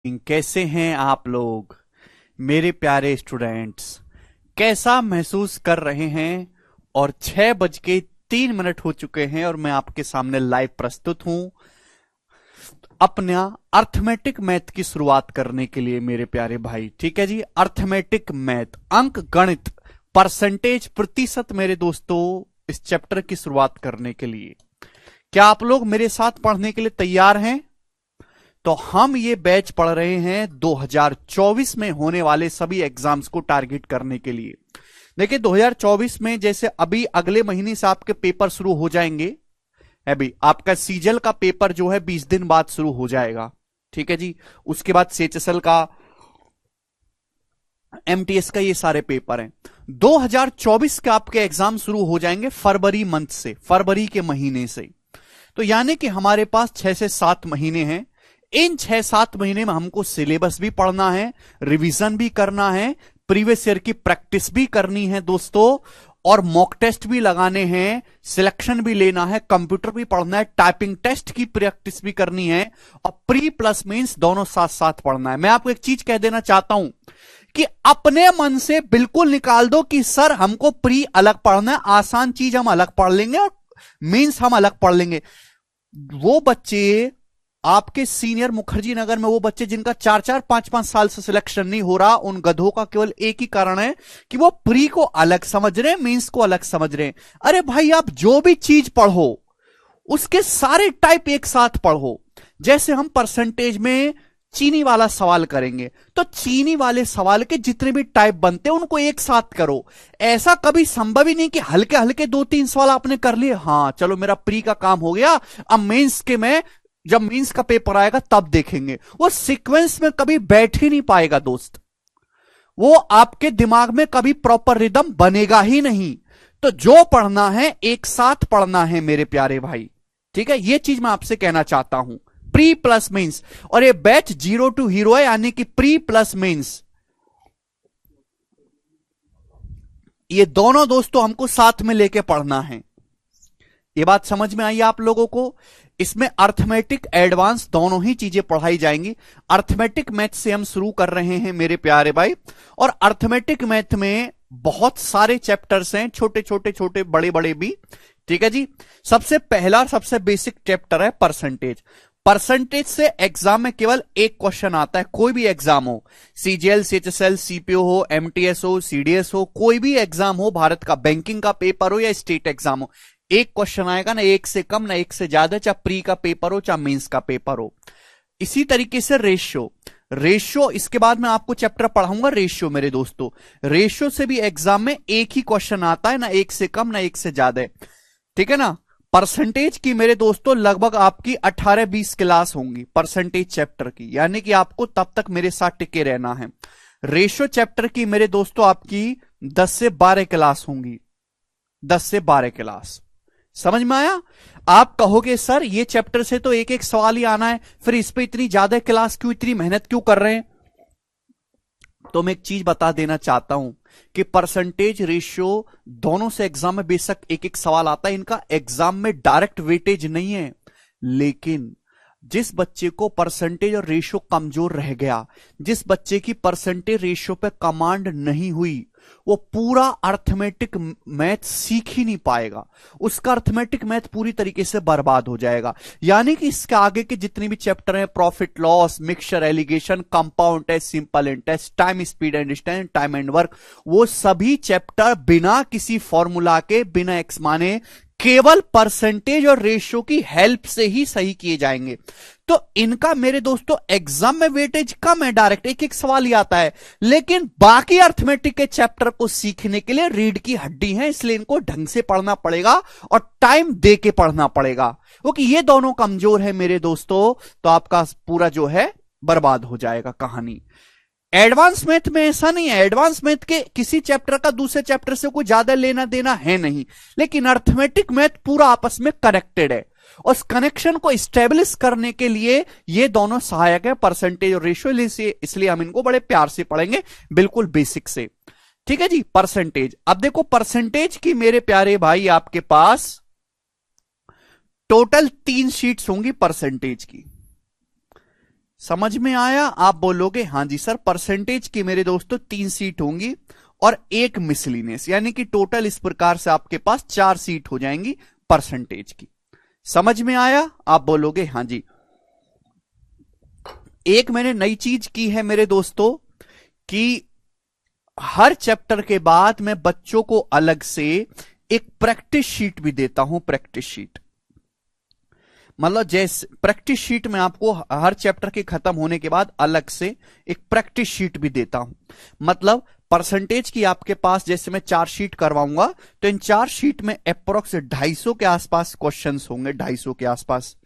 कैसे हैं आप लोग मेरे प्यारे स्टूडेंट्स। कैसा महसूस कर रहे हैं? और 6:03 हो चुके हैं और मैं आपके सामने लाइव प्रस्तुत हूं अपना अर्थमेटिक मैथ की शुरुआत करने के लिए मेरे प्यारे भाई। ठीक है जी, अर्थमेटिक मैथ, अंक गणित, परसेंटेज, प्रतिशत मेरे दोस्तों, इस चैप्टर की शुरुआत करने के लिए क्या आप लोग मेरे साथ पढ़ने के लिए तैयार हैं? तो हम ये बैच पढ़ रहे हैं 2024 में होने वाले सभी एग्जाम्स को टारगेट करने के लिए। देखिए 2024 में जैसे अभी अगले महीने से आपके पेपर शुरू हो जाएंगे। अभी आपका सीजल का पेपर जो है 20 दिन बाद शुरू हो जाएगा। ठीक है जी, उसके बाद सीएचएसएल का, एमटीएस का, ये सारे पेपर हैं। 2024 के आपके एग्जाम शुरू हो जाएंगे फरवरी मंथ से, फरवरी के महीने से। तो यानी कि हमारे पास 6 से 7 महीने हैं। इन 6-7 महीने में हमको सिलेबस भी पढ़ना है, रिवीजन भी करना है, प्रीवियस ईयर की प्रैक्टिस भी करनी है दोस्तों, और मॉक टेस्ट भी लगाने हैं, सिलेक्शन भी लेना है, कंप्यूटर भी पढ़ना है, टाइपिंग टेस्ट की प्रैक्टिस भी करनी है, और प्री प्लस मींस दोनों साथ साथ पढ़ना है। मैं आपको एक चीज कह देना चाहता हूं कि अपने मन से बिल्कुल निकाल दो कि सर हमको प्री अलग पढ़ना है, आसान चीज हम अलग पढ़ लेंगे और मींस हम अलग पढ़ लेंगे। वो बच्चे आपके सीनियर मुखर्जी नगर में, वो बच्चे जिनका 4-4 5-5 साल से सिलेक्शन नहीं हो रहा, उन गधों का केवल एक ही कारण है कि वो प्री को अलग समझ रहे हैं, मींस को अलग समझ रहे हैं। अरे भाई, आप जो भी चीज पढ़ो उसके सारे टाइप एक साथ पढ़ो। जैसे हम परसेंटेज में चीनी वाला सवाल करेंगे तो चीनी वाले सवाल के जितने भी टाइप बनते हैं उनको एक साथ करो। ऐसा कभी संभव ही नहीं कि हल्के हल्के 2-3 सवाल आपने कर लिए, हाँ चलो मेरा प्री का काम हो गया, अब मेंस के मैं जब मींस का पेपर आएगा तब देखेंगे। वो सीक्वेंस में कभी बैठ ही नहीं पाएगा दोस्त, वो आपके दिमाग में कभी प्रॉपर रिदम बनेगा ही नहीं। तो जो पढ़ना है एक साथ पढ़ना है मेरे प्यारे भाई। ठीक है, ये चीज मैं आपसे कहना चाहता हूं। प्री प्लस मींस, और ये बैच 0 टू हीरो है, यानी कि प्री प्लस मींस, ये दोनों दोस्तों हमको साथ में लेके पढ़ना है। ये बात समझ में आई आप लोगों को? इसमें अर्थमेटिक एडवांस दोनों ही चीजें पढ़ाई जाएंगी। अर्थमेटिक मैथ से हम शुरू कर रहे हैं मेरे प्यारे भाई, और अर्थमेटिक मैथ में बहुत सारे चैप्टर्स हैं, छोटे छोटे छोटे बड़े बड़े भी। ठीक है जी, सबसे पहला सबसे बेसिक चैप्टर है परसेंटेज। परसेंटेज से एग्जाम में केवल एक क्वेश्चन आता है, कोई भी एग्जाम हो, सीजीएल, सीएचएसएल, सीपीओ हो, एमटीएस हो, सीडीएस हो, कोई भी एग्जाम हो, भारत का बैंकिंग का पेपर हो या स्टेट एग्जाम हो, एक क्वेश्चन आएगा ना, एक से कम ना एक से ज्यादा, चाहे प्री का पेपर हो चाहे मेंस का पेपर हो। इसी तरीके से रेशियो, रेशियो इसके बाद मैं आपको चैप्टर पढ़ाऊंगा रेशियो मेरे दोस्तों। रेशियो से भी एग्जाम में एक ही क्वेश्चन आता है, ना एक से कम ना एक से ज्यादा। ठीक है ना। परसेंटेज की मेरे दोस्तों लगभग आपकी 18-20 क्लास होंगी परसेंटेज चैप्टर की, यानी कि आपको तब तक मेरे साथ टिके रहना है। रेशियो चैप्टर की मेरे दोस्तों आपकी 10 से 12 क्लास होंगी, 10 से 12 क्लास। समझ में आया? आप कहोगे सर ये चैप्टर से तो एक एक सवाल ही आना है, फिर इस पे इतनी ज्यादा क्लास क्यों, इतनी मेहनत क्यों कर रहे हैं? तो मैं एक चीज बता देना चाहता हूं कि परसेंटेज रेशियो दोनों से एग्जाम में बेशक एक एक सवाल आता है, इनका एग्जाम में डायरेक्ट वेटेज नहीं है, लेकिन जिस बच्चे को परसेंटेज और रेशियो कमजोर रह गया, जिस बच्चे की परसेंटेज रेशियो पे कमांड नहीं हुई, वो पूरा अर्थमेटिक मैथ सीख ही नहीं पाएगा, उसका अर्थमेटिक मैथ पूरी तरीके से बर्बाद हो जाएगा। यानी कि इसके आगे के जितने भी चैप्टर हैं, profit loss, mixture, alligation, compound test, simple interest, time speed and distance, time and work, वो सभी चैप्टर बिना किसी फॉर्मूला के, बिना एक्स माने, केवल परसेंटेज और रेशियो की हेल्प से ही सही किए जाएंगे। तो इनका मेरे दोस्तों एग्जाम में वेटेज कम है, डायरेक्ट एक एक सवाल ही आता है, लेकिन बाकी अर्थमेटिक के चैप्टर को सीखने के लिए रीढ़ की हड्डी है, इसलिए इनको ढंग से पढ़ना पड़ेगा और टाइम दे के पढ़ना पड़ेगा, क्योंकि ये दोनों कमजोर है मेरे दोस्तों, तो आपका पूरा जो है बर्बाद हो जाएगा कहानी। एडवांस मैथ में ऐसा नहीं है, एडवांस मैथ के किसी चैप्टर का दूसरे चैप्टर से कोई ज्यादा लेना देना है नहीं, लेकिन अर्थमेटिक मैथ पूरा आपस में कनेक्टेड है, और उस कनेक्शन को स्टेब्लिश करने के लिए ये दोनों सहायक है, परसेंटेज और रेशियो, इसलिए हम इनको बड़े प्यार से पढ़ेंगे, बिल्कुल बेसिक से। ठीक है जी, परसेंटेज। अब देखो परसेंटेज की मेरे प्यारे भाई आपके पास टोटल 3 शीट्स होंगी परसेंटेज की। समझ में आया? आप बोलोगे हाँ जी सर। परसेंटेज की मेरे दोस्तों 3 सीट होंगी और 1 मिसलिनियस, यानी कि टोटल इस प्रकार से आपके पास 4 सीट हो जाएंगी परसेंटेज की। समझ में आया? आप बोलोगे हाँ जी। एक मैंने नई चीज की है मेरे दोस्तों कि हर चैप्टर के बाद मैं बच्चों को अलग से एक प्रैक्टिस शीट भी देता हूं। प्रैक्टिस शीट मतलब जैसे प्रैक्टिस शीट में आपको हर चैप्टर के खत्म होने के बाद अलग से एक प्रैक्टिस शीट भी देता हूं। मतलब परसेंटेज की आपके पास जैसे मैं 4 शीट करवाऊंगा तो इन 4 शीट में अप्रोक्स 250 के आसपास क्वेश्चंस होंगे, 250 के आसपास।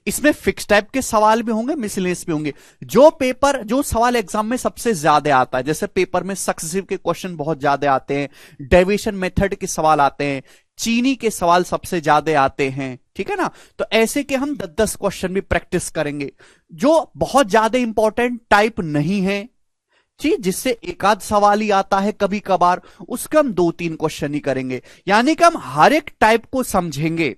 इसमें फिक्स टाइप के सवाल भी होंगे, मिसलेनियस भी होंगे। जो सवाल एग्जाम में सबसे ज्यादा आता है, जैसे पेपर में सक्सेसिव के क्वेश्चन बहुत ज्यादा आते हैं, डेविएशन मेथड के सवाल आते हैं, चीनी के सवाल सबसे ज्यादा आते हैं, ठीक है ना। तो ऐसे के हम 10-10 क्वेश्चन भी प्रैक्टिस करेंगे। जो बहुत ज्यादा इंपॉर्टेंट टाइप नहीं है, जिससे एक आध सवाल ही आता है कभी कभार, उसका हम 2-3 क्वेश्चन ही करेंगे। यानी कि हम हर एक टाइप को समझेंगे,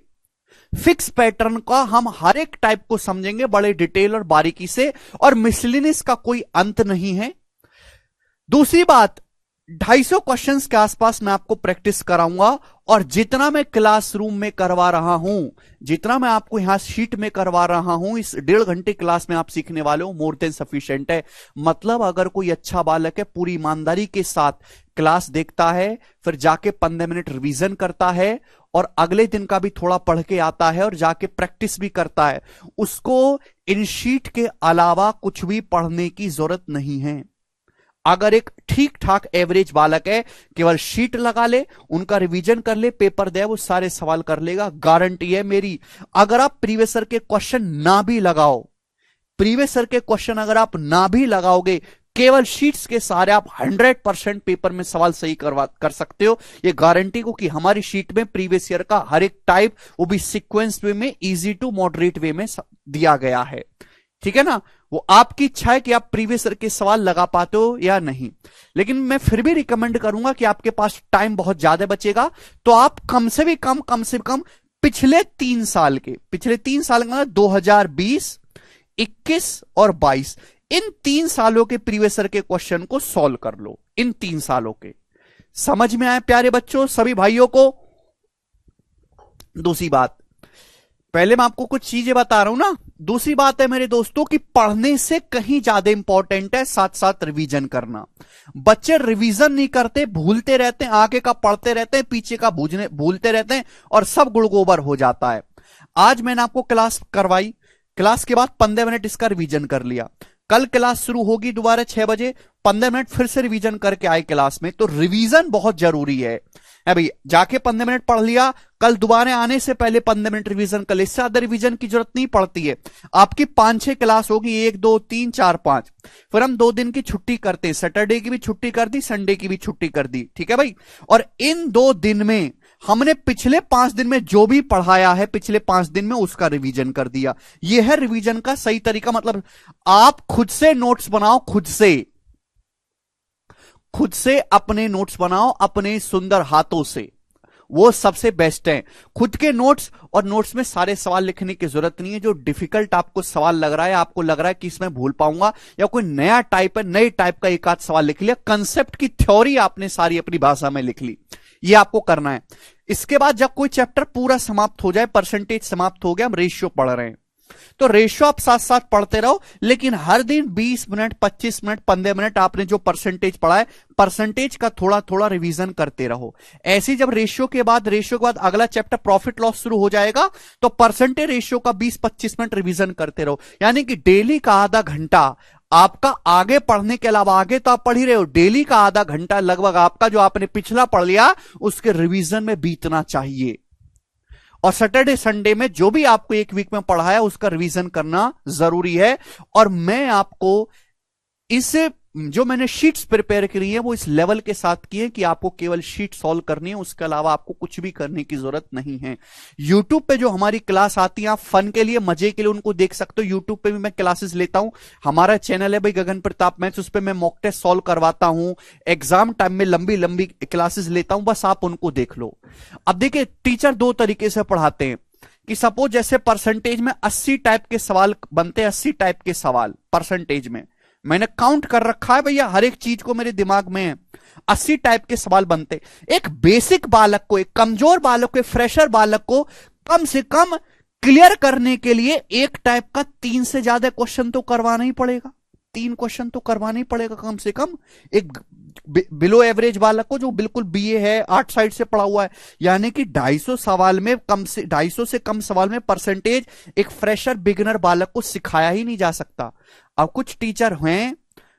फिक्स पैटर्न का हम हर एक टाइप को समझेंगे बड़े डिटेल और बारीकी से, और मिसलिनियस का कोई अंत नहीं है। दूसरी बात, 250 क्वेश्चंस के आसपास मैं आपको प्रैक्टिस कराऊंगा, और जितना मैं क्लासरूम में करवा रहा हूं, जितना मैं आपको यहां शीट में करवा रहा हूं, इस 1.5 घंटे क्लास में आप सीखने वाले हो, मोर देन सफिशिएंट है। मतलब अगर कोई अच्छा बालक है, पूरी ईमानदारी के साथ क्लास देखता है, फिर जाके 15 मिनट रिवीजन करता है, और अगले दिन का भी थोड़ा पढ़ के आता है, और जाके प्रैक्टिस भी करता है, उसको इन शीट के अलावा कुछ भी पढ़ने की जरूरत नहीं है। अगर एक ठीक ठाक एवरेज बालक है, केवल शीट लगा ले, उनका रिवीजन कर ले, पेपर दे, वो सारे सवाल कर लेगा, गारंटी है मेरी। अगर आप प्रीवियस ईयर के क्वेश्चन ना भी लगाओ, प्रीवियस ईयर के क्वेश्चन अगर आप ना भी लगाओगे, केवल शीट्स के सारे आप 100% पेपर में सवाल सही कर सकते हो, ये गारंटी को, कि हमारी शीट में प्रीवियस ईयर का हर एक टाइप, वो भी सीक्वेंस वे में, इजी टू मॉडरेट वे में दिया गया है, ठीक है ना। वो आपकी इच्छा है कि आप प्रीवियस ईयर के सवाल लगा पाते हो या नहीं, लेकिन मैं फिर भी रिकमेंड करूंगा कि आपके पास टाइम बहुत ज्यादा बचेगा, तो आप कम से कम पिछले 3 साल के, मतलब 2020, 21 और 22, इन 3 सालों के प्रीवियस ईयर के क्वेश्चन को सॉल्व कर लो, इन 3 सालों के। समझ में आए प्यारे बच्चों, सभी भाइयों को? दूसरी बात, पहले मैं आपको कुछ चीजें बता रहा हूं ना, दूसरी बात है मेरे दोस्तों कि पढ़ने से कहीं ज्यादा इंपॉर्टेंट है साथ साथ रिवीजन करना। बच्चे रिवीजन नहीं करते, भूलते रहते हैं, आगे का पढ़ते रहते हैं, पीछे का भूलते रहते हैं, और सब गुड़गोबर हो जाता है। आज मैंने आपको क्लास करवाई, क्लास के बाद 15 मिनट इसका रिवीजन कर लिया, कल क्लास शुरू होगी दोबारा 6 बजे, 15 मिनट फिर से रिवीजन करके आए क्लास में। तो रिवीजन बहुत जरूरी है भाई। जाके 15 मिनट पढ़ लिया, कल दोबारा आने से पहले 15 मिनट रिवीजन कर ले, इससे ज्यादा रिवीजन की जरूरत नहीं पड़ती है। आपकी 5-6 क्लास होगी, 1 2 3 4 5, फिर हम 2 दिन की छुट्टी करते हैं, सैटरडे की भी छुट्टी कर दी, संडे की भी छुट्टी कर दी, ठीक है भाई। और इन 2 दिन में हमने पिछले 5 दिन में जो भी पढ़ाया है, पिछले 5 दिन में उसका रिवीजन कर दिया। यह है रिवीजन का सही तरीका। मतलब आप खुद से नोट्स बनाओ, खुद से अपने नोट्स बनाओ, अपने सुंदर हाथों से, वो सबसे बेस्ट है। खुद के नोट्स, और नोट्स में सारे सवाल लिखने की जरूरत नहीं है। जो डिफिकल्ट आपको सवाल लग रहा है, आपको लग रहा है कि इसमें भूल पाऊंगा, या कोई नया टाइप है, नए टाइप का एक आध सवाल लिख लिया, कंसेप्ट की थ्योरी आपने सारी अपनी भाषा में लिख ली, ये आपको करना है। इसके बाद जब कोई चैप्टर पूरा समाप्त हो जाए, परसेंटेज समाप्त हो गया, हम रेशियो पढ़ रहे हैं, तो रेशियो आप साथ साथ पढ़ते रहो, लेकिन हर दिन 20 मिनट, 25 मिनट, 15 मिनट आपने जो परसेंटेज पढ़ा है, परसेंटेज का थोड़ा थोड़ा रिवीजन करते रहो। ऐसी जब रेशियो के बाद अगला चैप्टर प्रॉफिट लॉस शुरू हो जाएगा, तो परसेंटेज रेशियो का 20-25 मिनट रिवीजन करते रहो। यानी कि डेली का आधा घंटा आपका आगे पढ़ने के अलावा, आगे तो आप पढ़ ही रहे हो, डेली का आधा घंटा लगभग आपका जो आपने पिछला पढ़ लिया उसके रिवीजन में बीतना चाहिए। और सैटरडे संडे में जो भी आपको एक वीक में पढ़ा है उसका रिवीजन करना जरूरी है। और मैं आपको इस जो मैंने शीट्स प्रिपेयर करी है वो इस लेवल के साथ की है कि आपको केवल शीट सॉल्व करनी है, उसके अलावा आपको कुछ भी करने की जरूरत नहीं है। यूट्यूब पे जो हमारी क्लास आती है, आप फन के लिए, मजे के लिए उनको देख सकते हो। यूट्यूब पे भी मैं क्लासेस लेता हूं, हमारा चैनल है भाई गगन प्रताप मैथ्स, उस पर मैं मॉक टेस्ट सॉल्व करवाता हूं, एग्जाम टाइम में लंबी लंबी क्लासेस लेता हूं, बस आप उनको देख लो। अब देखिए, टीचर 2 तरीके से पढ़ाते हैं। कि सपोज जैसे परसेंटेज में 80 टाइप के सवाल बनते हैं, 80 टाइप के सवाल परसेंटेज में, मैंने काउंट कर रखा है भैया, हर एक चीज को मेरे दिमाग में है, 80 टाइप के सवाल बनते। एक बेसिक बालक को, एक कमजोर बालक को, एक फ्रेशर बालक को कम से कम क्लियर करने के लिए एक टाइप का 3 से ज्यादा क्वेश्चन तो करवाना ही पड़ेगा, 3 क्वेश्चन तो करवाना ही पड़ेगा कम से कम। एक बिलो एवरेज बालक को, जो बिल्कुल बीए है, 8 साइड से पढ़ा हुआ है, यानी कि 250 सवाल में कम से 250 से कम सवाल में परसेंटेज एक फ्रेशर बिगिनर बालक को सिखाया ही नहीं जा सकता। अब कुछ टीचर हैं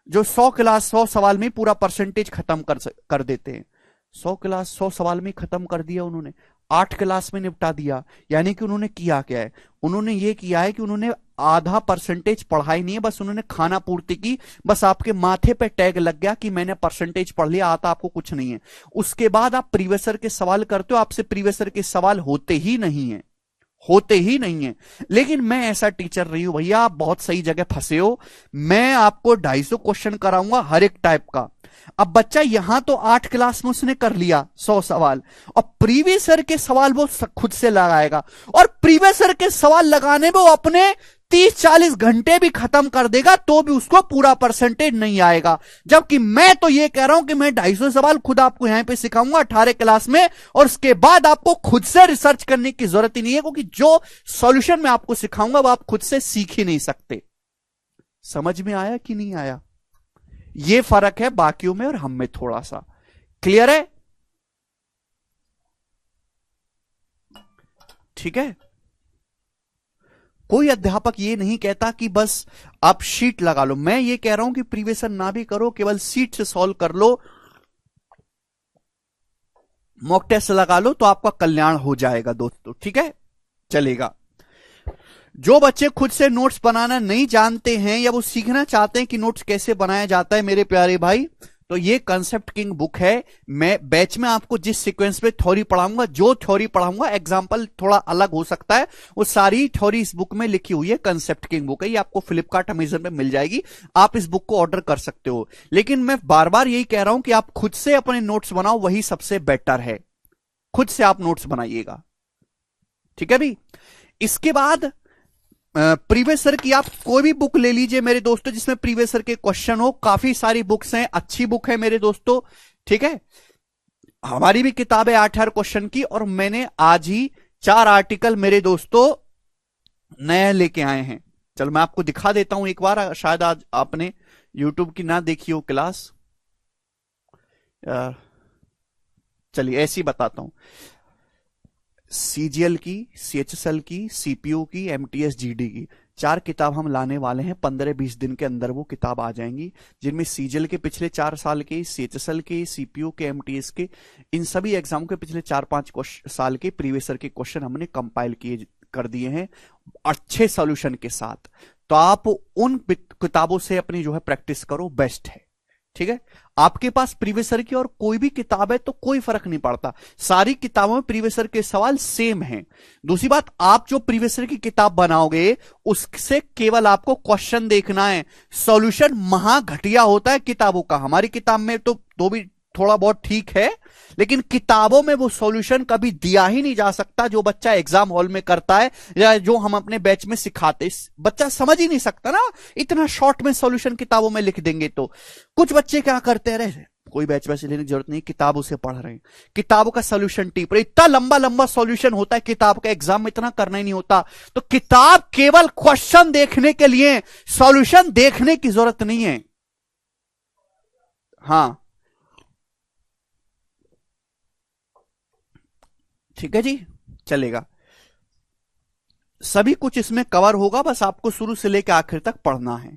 जो 100 सवाल में पूरा परसेंटेज खत्म कर देते हैं। 100 सवाल में खत्म कर दिया उन्होंने, 8 क्लास में निपटा दिया। यानी कि उन्होंने किया क्या है, उन्होंने ये किया है कि उन्होंने आधा परसेंटेज पढ़ाई नहीं है, बस उन्होंने खाना पूर्ति की, बस आपके माथे पे टैग लग गया कि मैंने परसेंटेज पढ़ लिया, आता आपको कुछ नहीं है। उसके बाद आप प्रीवियसर के सवाल करते हो, आपसे प्रीवियसर के सवाल होते ही नहीं है, होते ही नहीं है। लेकिन मैं ऐसा टीचर नहीं हूं भैया, आप बहुत सही जगह फंसे हो। मैं आपको 250 क्वेश्चन कराऊंगा हर एक टाइप का। अब बच्चा यहां तो 8 क्लास में उसने कर लिया 100 सवाल, और प्रीवियसर के सवाल वो खुद से लगाएगा, और प्रीवियसर के सवाल लगाने में वो अपने 30-40 घंटे भी खत्म कर देगा, तो भी उसको पूरा परसेंटेज नहीं आएगा। जबकि मैं तो ये कह रहा हूं कि मैं 250 सवाल खुद आपको यहां पे सिखाऊंगा 18 क्लास में, और उसके बाद आपको खुद से रिसर्च करने की जरूरत ही नहीं है, क्योंकि जो सॉल्यूशन मैं आपको सिखाऊंगा वो आप खुद से सीख ही नहीं सकते। समझ में आया कि नहीं आया? ये फर्क है बाकियों में और हम में थोड़ा सा। क्लियर है? ठीक है। कोई अध्यापक ये नहीं कहता कि बस आप शीट लगा लो, मैं ये कह रहा हूं कि प्रीवियसन ना भी करो, केवल शीट से सॉल्व कर लो, मॉक टेस्ट लगा लो, तो आपका कल्याण हो जाएगा दोस्तों। ठीक है, चलेगा। जो बच्चे खुद से नोट्स बनाना नहीं जानते हैं या वो सीखना चाहते हैं कि नोट्स कैसे बनाया जाता है, मेरे प्यारे भाई, तो ये कंसेप्ट किंग बुक है। मैं बैच में आपको जिस सीक्वेंस में थ्योरी पढ़ाऊंगा, जो थ्योरी पढ़ाऊंगा, एग्जांपल थोड़ा अलग हो सकता है, वो सारी थ्योरी इस बुक में लिखी हुई है। कंसेप्ट किंग बुक है, ये आपको फ्लिपकार्ट अमेजन में मिल जाएगी, आप इस बुक को ऑर्डर कर सकते हो। लेकिन मैं बार बार यही कह रहा हूं कि आप खुद से अपने नोट्स बनाओ, वही सबसे बेटर है। खुद से आप नोट्स बनाइएगा। ठीक है भी। इसके बाद प्रीवियस सर की आप कोई भी बुक ले लीजिए मेरे दोस्तों, जिसमें प्रीवियस सर के क्वेश्चन हो। काफी सारी बुक्स हैं, अच्छी बुक है मेरे दोस्तों। ठीक है, हमारी भी किताब है 8 क्वेश्चन की, और मैंने आज ही 4 आर्टिकल मेरे दोस्तों नए लेके आए हैं। चलो मैं आपको दिखा देता हूं एक बार, शायद आज आपने यूट्यूब की ना देखी हो क्लास। चलिए ऐसे ही बताता हूं। सीजीएल की, सीएचएसएल की, सीपीयू की, एमटीएस जीडी की 4 किताब हम लाने वाले हैं। 15-20 दिन के अंदर वो किताब आ जाएंगी, जिनमें सीजीएल के पिछले 4 साल के, सीएचएसएल के, सीपीयू के, एमटीएस के, इन सभी एग्जाम के पिछले 4-5 साल के प्रीवियस ईयर के क्वेश्चन हमने कंपाइल किए कर दिए हैं अच्छे सॉल्यूशन के साथ। तो आप उन किताबों से अपनी जो है प्रैक्टिस करो, बेस्ट है। ठीक है, आपके पास प्रीवियस ईयर की और कोई भी किताब है तो कोई फर्क नहीं पड़ता, सारी किताबों में प्रीवियस ईयर के सवाल सेम हैं। दूसरी बात, आप जो प्रीवियस ईयर की किताब बनाओगे उससे केवल आपको क्वेश्चन देखना है, सॉल्यूशन महा घटिया होता है किताबों का। हमारी किताब में तो भी थोड़ा बहुत ठीक है, लेकिन किताबों में वो सॉल्यूशन कभी दिया ही नहीं जा सकता जो बच्चा एग्जाम हॉल में करता है या जो हम अपने बैच में सिखाते। बच्चा समझ ही नहीं सकता ना, इतना शॉर्ट में सॉल्यूशन किताबों में लिख देंगे। तो कुछ बच्चे क्या करते रहे, कोई बैच वैसे लेने की जरूरत नहीं, किताबों से पढ़ रहे हैं, किताबों का सॉल्यूशन टिप रहे, इतना लंबा लंबा सॉल्यूशन होता है किताब का, एग्जाम में इतना करना ही नहीं होता। तो किताब केवल क्वेश्चन देखने के लिए, सॉल्यूशन देखने की जरूरत नहीं है। हाँ ठीक है जी, चलेगा। सभी कुछ इसमें कवर होगा, बस आपको शुरू से लेकर आखिर तक पढ़ना है।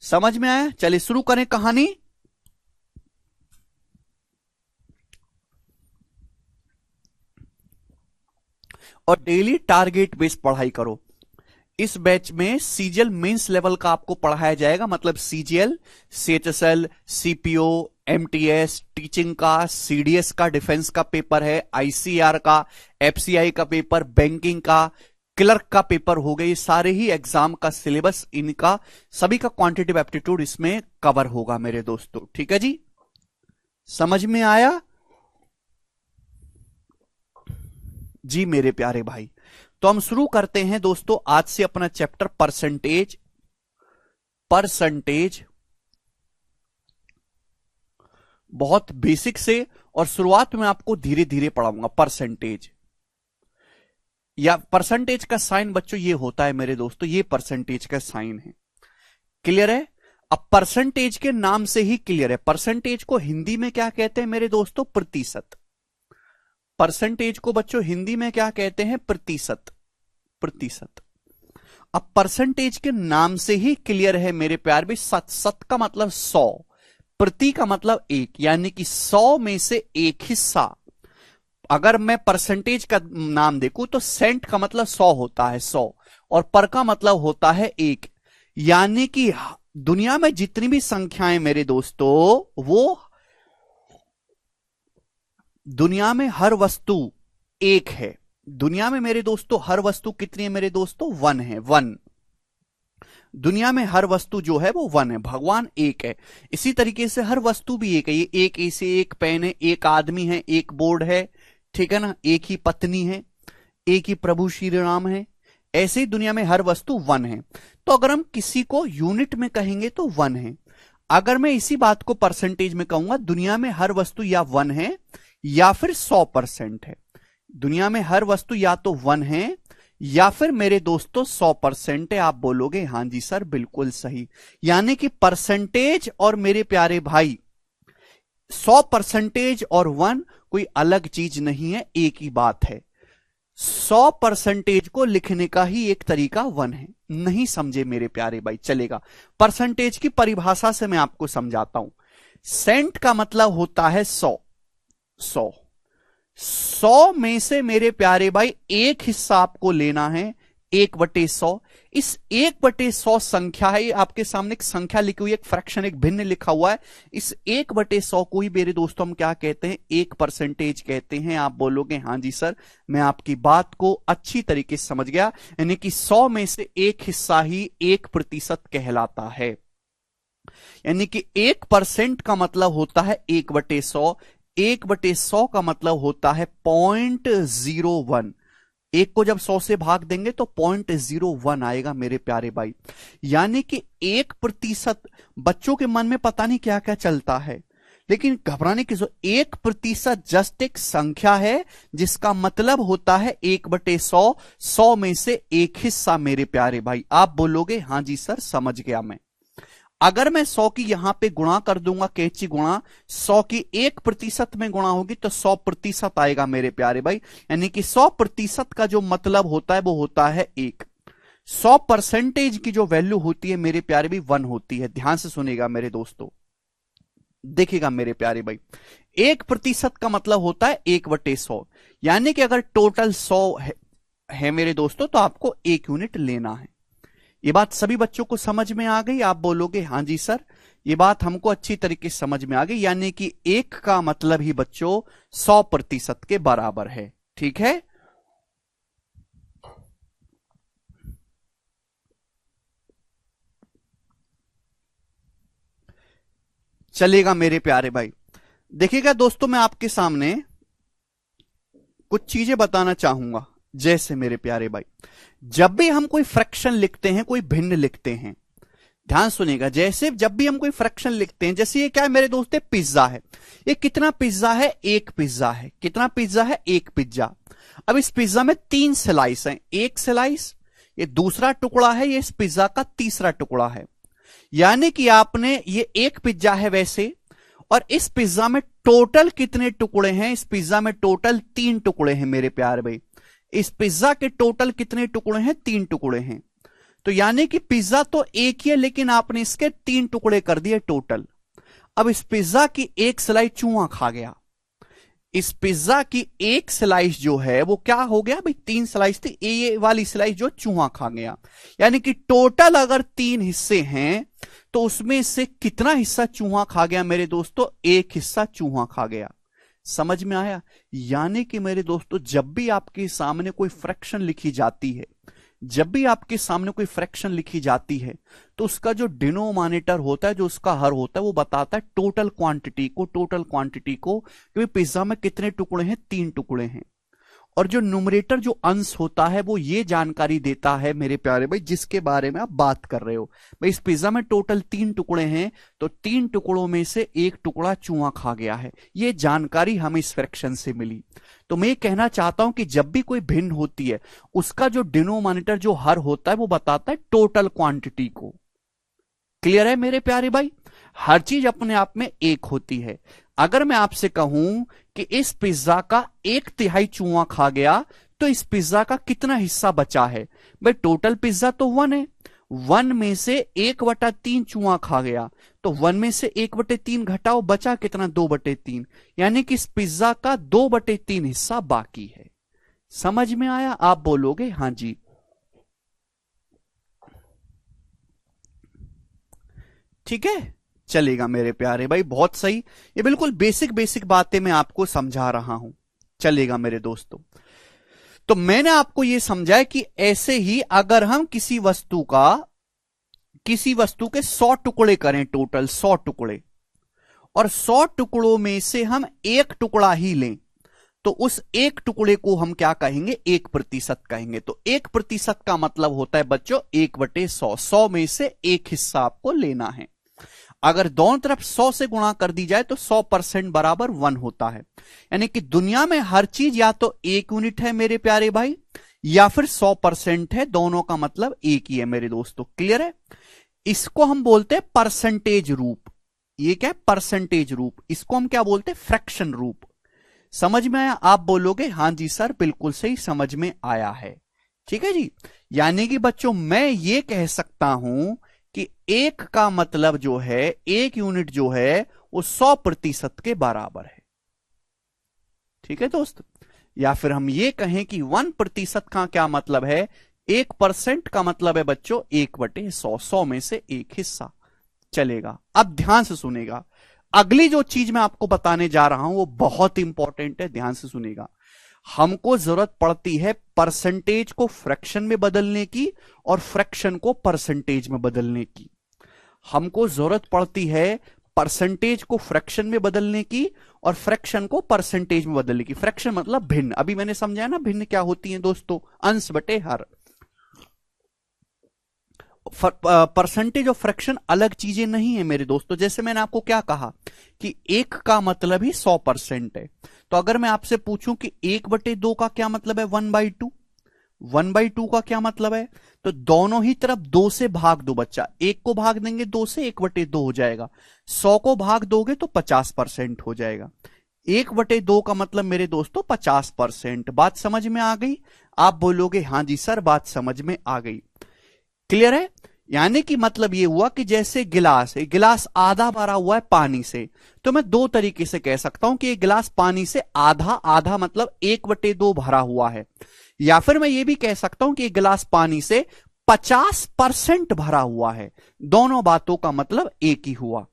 समझ में आया? चलिए शुरू करें कहानी। और डेली टारगेट बेस्ड पढ़ाई करो। इस बैच में सीजीएल मेंस लेवल का आपको पढ़ाया जाएगा, मतलब CGL, CHSL, CPO, MTS, teaching का, सीडीएस का, डिफेंस का पेपर है, आईसीआर का, एफसीआई का पेपर, बैंकिंग का, क्लर्क का पेपर हो गए। सारे ही एग्जाम का सिलेबस, इनका सभी का क्वांटिटेटिव एप्टीट्यूड इसमें कवर होगा मेरे दोस्तों। ठीक है जी, समझ में आया जी मेरे प्यारे भाई? तो हम शुरू करते हैं दोस्तों आज से अपना चैप्टर परसेंटेज। बहुत बेसिक से, और शुरुआत में आपको धीरे धीरे पढ़ाऊंगा। परसेंटेज या परसेंटेज का साइन बच्चों ये होता है मेरे दोस्तों, ये परसेंटेज का साइन है। क्लियर है? अब परसेंटेज के नाम से ही क्लियर है। परसेंटेज को हिंदी में क्या कहते हैं मेरे दोस्तों? प्रतिशत। परसेंटेज को बच्चों हिंदी में क्या कहते हैं? प्रतिशत। अब परसेंटेज के नाम से ही क्लियर है मेरे प्यार भी। सत का मतलब 100, प्रति का मतलब एक, यानी कि 100 में से एक हिस्सा। अगर मैं परसेंटेज का नाम देखूं तो सेंट का मतलब 100 होता है, 100, और पर का मतलब होता है एक। यानी कि दुनिया में जितनी भी संख्याएं मेरे दोस्तों, वो दुनिया में हर वस्तु एक है। दुनिया में मेरे दोस्तों हर वस्तु कितनी है मेरे दोस्तों? 1 है, 1। दुनिया में हर वस्तु जो है वो 1 है। भगवान एक है। इसी तरीके से हर वस्तु भी एक है। ये एक ऐसे एक पेन है, एक आदमी है, एक बोर्ड है, ठीक है ना, एक ही पत्नी है, एक ही प्रभु श्री राम है। ऐसे ही दुनिया में हर वस्तु 1 है। तो अगर हम किसी को यूनिट में कहेंगे तो 1 है। अगर मैं इसी बात को परसेंटेज में कहूंगा, दुनिया में हर वस्तु या 1 है या फिर 100% है। दुनिया में हर वस्तु या तो 1 है या फिर मेरे दोस्तों 100% है। आप बोलोगे हां जी सर बिल्कुल सही। यानी कि परसेंटेज और मेरे प्यारे भाई 100% और 1 कोई अलग चीज नहीं है, एक ही बात है। 100% को लिखने का ही एक तरीका 1 है। नहीं समझे मेरे प्यारे भाई? चलेगा। परसेंटेज की परिभाषा से मैं आपको समझाता हूं। सेंट का मतलब होता है 100। 100 में से मेरे प्यारे भाई एक हिस्सा आपको लेना है, 1/100। इस 1/100 संख्या है, आपके सामने एक संख्या लिखी हुई है, एक फ्रैक्शन, एक भिन्न लिखा हुआ है। इस 1/100 को ही मेरे दोस्तों हम क्या कहते हैं? 1% कहते हैं। आप बोलोगे हां जी सर, मैं आपकी बात को अच्छी तरीके से समझ गया। यानी कि 100 में से एक हिस्सा ही 1% कहलाता है। यानी कि 1% का मतलब होता है 1/100। 1/100 का मतलब होता है 0.01। एक को जब 100 से भाग देंगे तो 0.01 आएगा मेरे प्यारे भाई। यानी कि 1%। बच्चों के मन में पता नहीं क्या क्या चलता है, लेकिन घबराने की 1% जस्ट एक संख्या है, जिसका मतलब होता है 1/100। 100 में से एक हिस्सा मेरे प्यारे भाई। आप बोलोगे हां जी सर समझ गया मैं। अगर मैं 100 की यहां पे गुणा कर दूंगा, कैंची गुणा, 100 की 1% में गुणा होगी तो 100% आएगा मेरे प्यारे भाई। यानी कि 100% का जो मतलब होता है वो होता है 1। 100% की जो वैल्यू होती है मेरे प्यारे भाई 1 होती है। ध्यान से सुनेगा मेरे दोस्तों, देखिएगा मेरे प्यारे भाई। 1% का मतलब होता है 1/100। यानी कि अगर टोटल 100 है मेरे दोस्तों, तो आपको 1 यूनिट लेना है। ये बात सभी बच्चों को समझ में आ गई? आप बोलोगे हां जी सर, ये बात हमको अच्छी तरीके से समझ में आ गई। यानी कि 1 का मतलब ही बच्चों 100% के बराबर है। ठीक है? चलेगा मेरे प्यारे भाई। देखिएगा दोस्तों, मैं आपके सामने कुछ चीजें बताना चाहूंगा। जैसे मेरे प्यारे भाई, जब भी हम कोई फ्रैक्शन लिखते हैं, कोई भिन्न लिखते हैं, ध्यान सुनिएगा। जैसे जब भी हम कोई फ्रैक्शन लिखते हैं, जैसे ये क्या है मेरे दोस्त? पिज्जा है। ये कितना पिज्जा है? 1 पिज्जा है। कितना पिज्जा है? 1 पिज्जा। अब इस पिज्जा में 3 स्लाइस हैं। 1 स्लाइस, ये दूसरा टुकड़ा है, ये इस पिज्जा का तीसरा टुकड़ा है। यानी कि आपने, ये 1 पिज्जा है वैसे, और इस पिज्जा में टोटल कितने टुकड़े हैं? इस पिज्जा में टोटल 3 टुकड़े हैं मेरे प्यारे भाई। इस पिज्जा के टोटल कितने टुकड़े हैं? 3 टुकड़े हैं। तो यानी कि पिज्जा तो एक ही है, लेकिन आपने इसके 3 टुकड़े कर दिए टोटल। अब इस पिज्जा की 1 स्लाइस चूहा खा गया। इस पिज्जा की 1 स्लाइस जो है वो क्या हो गया भाई? 3 स्लाइस थी, ये वाली स्लाइस जो चूहा खा गया। यानी कि टोटल अगर 3 हिस्से हैं तो उसमें से कितना हिस्सा चूहा खा गया मेरे दोस्तों? 1 हिस्सा चूहा खा गया। समझ में आया? यानी कि मेरे दोस्तों, जब भी आपके सामने कोई फ्रैक्शन लिखी जाती है, जब भी आपके सामने कोई फ्रैक्शन लिखी जाती है, तो उसका जो डिनोमिनेटर होता है, जो उसका हर होता है, वो बताता है टोटल क्वांटिटी को कि पिज्जा में कितने टुकड़े हैं? 3 टुकड़े हैं। और जो न्यूमरेटर जो अंश होता है वो ये जानकारी देता है मेरे प्यारे भाई जिसके बारे में आप बात कर रहे हो। भाई इस पिज्जा में टोटल 3 टुकड़े हैं, तो 3 टुकड़ों में से 1 टुकड़ा चूहा खा गया है, ये जानकारी हमें इस फ्रैक्शन से मिली। तो मैं ये कहना चाहता हूं कि जब भी कोई भिन्न होती है उसका जो डिनोमिनेटर जो हर होता है वो बताता है टोटल क्वांटिटी को। क्लियर है मेरे प्यारे भाई? हर चीज अपने आप में एक होती है। अगर मैं आपसे कहूं कि इस पिज्जा का 1/3 चूहा खा गया तो इस पिज्जा का कितना हिस्सा बचा है? भाई टोटल पिज्जा तो 1 है, 1 में से 1/3 चूहा खा गया, तो 1 में से 1/3 घटाओ, बचा कितना? 2/3, यानी कि इस पिज्जा का 2/3 हिस्सा बाकी है। समझ में आया? आप बोलोगे हां जी। ठीक है, चलेगा मेरे प्यारे भाई, बहुत सही। ये बिल्कुल बेसिक बेसिक बातें मैं आपको समझा रहा हूं, चलेगा मेरे दोस्तों। तो मैंने आपको यह समझाया कि ऐसे ही अगर हम किसी वस्तु के 100 टुकड़े करें, टोटल 100 टुकड़े, और 100 टुकड़ों में से हम 1 टुकड़ा ही लें, तो उस 1 टुकड़े को हम क्या कहेंगे? 1% कहेंगे। तो 1% का मतलब होता है बच्चों 1/100, 100 में से 1 हिस्सा आपको लेना है। अगर दोनों तरफ 100 से गुणा कर दी जाए तो 100% बराबर 1 होता है। यानी कि दुनिया में हर चीज या तो 1 यूनिट है मेरे प्यारे भाई, या फिर 100% है, दोनों का मतलब एक ही है मेरे दोस्तों। क्लियर है? इसको हम बोलते हैं परसेंटेज रूप। ये क्या है? परसेंटेज रूप। इसको हम क्या बोलते हैं? फ्रैक्शन रूप। समझ में आया? आप बोलोगे हां जी सर, बिल्कुल सही, समझ में आया है। ठीक है जी। यानी कि बच्चों मैं ये कह सकता हूं कि 1 का मतलब जो है, 1 यूनिट जो है वो 100% के बराबर है। ठीक है दोस्त? या फिर हम ये कहें कि 1% का क्या मतलब है? 1% का मतलब है बच्चों 1/100, 100 में से 1 हिस्सा। चलेगा। अब ध्यान से सुनेगा, अगली जो चीज मैं आपको बताने जा रहा हूं वो बहुत इंपॉर्टेंट है, ध्यान से सुनेगा। हमको जरूरत पड़ती है परसेंटेज को फ्रैक्शन में बदलने की और फ्रैक्शन को परसेंटेज में बदलने की। हमको जरूरत पड़ती है परसेंटेज को फ्रैक्शन में बदलने की और फ्रैक्शन को परसेंटेज में बदलने की। फ्रैक्शन मतलब भिन्न, अभी मैंने समझाया ना भिन्न क्या होती है दोस्तों? अंश बटे हर। परसेंटेज और फ्रैक्शन अलग चीजें नहीं है मेरे दोस्तों। जैसे मैंने आपको क्या कहा कि 1 का मतलब ही 100% है, तो अगर मैं आपसे पूछूं कि 1/2 का क्या मतलब है? 1/2। 1/2 का क्या मतलब है? तो दोनों ही तरफ 2 से भाग दो बच्चा। 1 को भाग देंगे 2 से, 1/2 हो जाएगा। 100 को भाग दोगे तो 50% हो जाएगा। 1/2 का मतलब मेरे दोस्तों 50%। बात समझ में आ गई? आप बोलोगे हां जी सर, बात समझ में आ गई। क्लियर है? यानी कि मतलब यह हुआ कि जैसे गिलास है, गिलास आधा भरा हुआ है पानी से, तो मैं 2 तरीके से कह सकता हूं कि ये गिलास पानी से आधा, आधा मतलब 1/2 भरा हुआ है, या फिर मैं ये भी कह सकता हूं कि ये गिलास पानी से 50% भरा हुआ है। दोनों बातों का मतलब एक ही हुआ।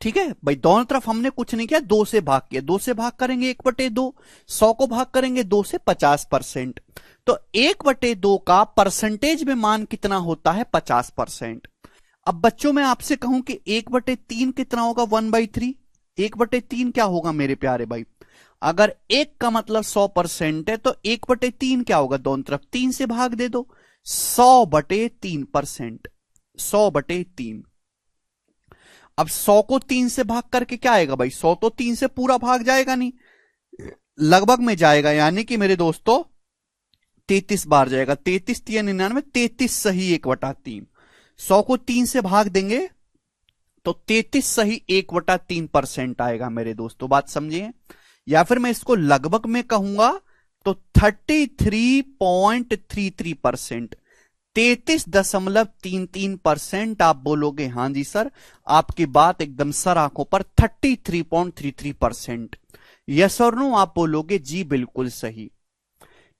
ठीक है भाई, दोनों तरफ हमने कुछ नहीं किया, 2 से भाग किया। 2 से भाग करेंगे 1/2, 100 को भाग करेंगे 2 से, 50%। तो 1/2 का परसेंटेज में मान कितना होता है? 50%। अब बच्चों मैं आपसे कहूं कि 1/3 कितना होगा? 1/3। 1/3 क्या होगा मेरे प्यारे भाई? अगर 1 का मतलब 100% है तो 1/3 क्या होगा? दोनों तरफ 3 से भाग दे दो, 100/3%। 100/3। अब 100 को 3 से भाग करके क्या आएगा भाई? 100 तो 3 से पूरा भाग जाएगा नहीं, लगभग में जाएगा, यानी कि मेरे दोस्तों 33 बार जाएगा। 33 3 99, 33 सही 1/3। 100 को 3 से भाग देंगे तो 33 सही 1/3% आएगा मेरे दोस्तों। बात समझिए? या फिर मैं इसको लगभग में कहूंगा तो 33.33%। 33.33%। आप बोलोगे हां जी सर, आपकी बात एकदम सर आंखों पर, 33.33%। यस और नो? आप बोलोगे जी बिल्कुल सही।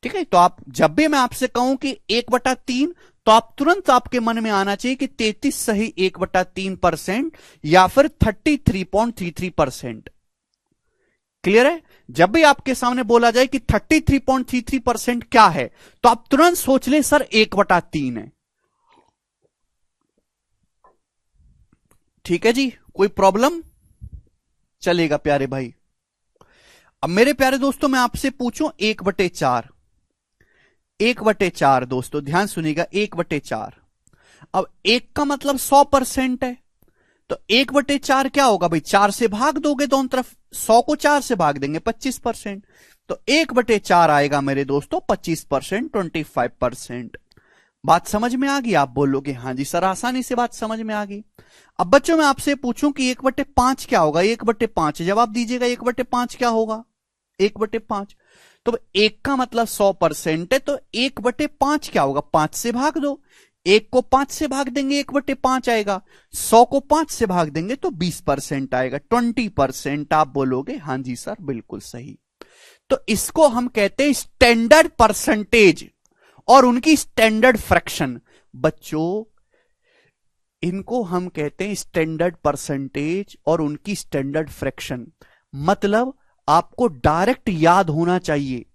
ठीक है, तो आप जब भी मैं आपसे कहूं कि 1/3, तो आप तुरंत आपके मन में आना चाहिए कि 33 सही 1/3% या फिर 33.33%। क्लियर है? जब भी आपके सामने बोला जाए कि 33.33% क्या है, तो आप तुरंत सोच ले सर 1/3 है। ठीक है जी, कोई प्रॉब्लम? चलेगा प्यारे भाई। अब मेरे प्यारे दोस्तों मैं आपसे पूछूं 1/4, 1/4 दोस्तों ध्यान सुनिएगा, 1/4। अब 1 का मतलब 100% है, तो 1/4 क्या होगा भाई, 4 से भाग दोगे दोनों तरफ, 100 को 4 से भाग देंगे 25%, तो 1/4 आएगा मेरे दोस्तों 25%, 25%। बात समझ में आ गई? आप बोलोगे हाँ जी सर, आसानी से बात समझ में आ गई। अब बच्चों मैं आपसे पूछूं कि 1/5 क्या होगा, 1/5 जवाब दीजिएगा, 1/5 क्या होगा, 1/5। तो 1 का मतलब 100% है, तो 1/5 क्या होगा, 5 से भाग दो, 1 को 5 से भाग देंगे 1/5 आएगा, 100 को 5 से भाग देंगे तो 20% आएगा, 20%। आप बोलोगे हाँ जी सर बिल्कुल सही। तो इसको हम कहते हैं स्टैंडर्ड परसेंटेज और उनकी स्टैंडर्ड फ्रैक्शन। बच्चों इनको हम कहते हैं स्टैंडर्ड परसेंटेज और उनकी स्टैंडर्ड फ्रैक्शन। मतलब आपको डायरेक्ट याद होना चाहिए,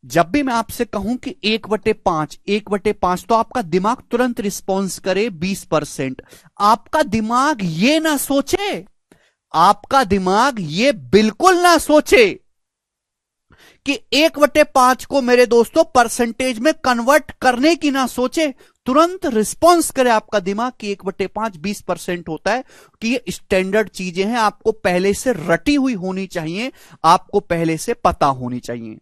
जब भी मैं आपसे कहूं कि 1/5, 1/5, तो आपका दिमाग तुरंत रिस्पॉन्स करे 20%। आपका दिमाग ये ना सोचे, आपका दिमाग ये बिल्कुल ना सोचे कि 1/5 को मेरे दोस्तों परसेंटेज में कन्वर्ट करने की ना सोचे, तुरंत रिस्पॉन्स करे आपका दिमाग कि 1/5 20% होता है, कि ये स्टैंडर्ड चीजें हैं, आपको पहले से रटी हुई होनी चाहिए, आपको पहले से पता होनी चाहिए।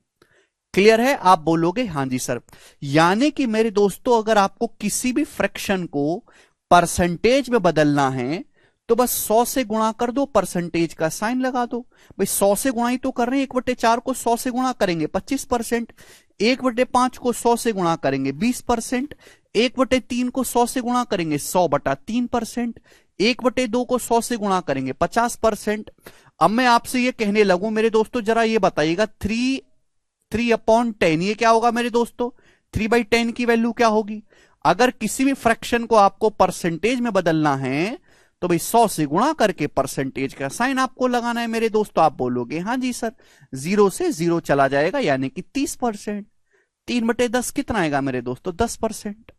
क्लियर है? आप बोलोगे हाँ जी सर। यानी कि मेरे दोस्तों अगर आपको किसी भी फ्रैक्शन को परसेंटेज में बदलना है तो बस 100 से गुणा कर दो, परसेंटेज का साइन लगा दो। भाई 100 से गुणा ही तो कर रहे हैं, 1/4 को 100 से गुणा करेंगे 25%, 1/5 को 100 से गुणा करेंगे 20%, 1/3 को 100 से गुणा करेंगे 100/3%, 1/2 को 100 से गुणा करेंगे 50%। अब मैं आपसे ये कहने लगूं मेरे दोस्तों, जरा ये बताइएगा 3/10 ये क्या होगा मेरे दोस्तों, 3/10 की वैल्यू क्या होगी? अगर किसी भी फ्रैक्शन को आपको परसेंटेज में बदलना है तो भाई 100 से गुणा करके परसेंटेज का साइन आपको लगाना है मेरे दोस्तों। आप बोलोगे हाँ जी सर, 0 से 0 चला जाएगा यानी कि 30%। 3/10 कितना आएगा मेरे दोस्तों, 10%।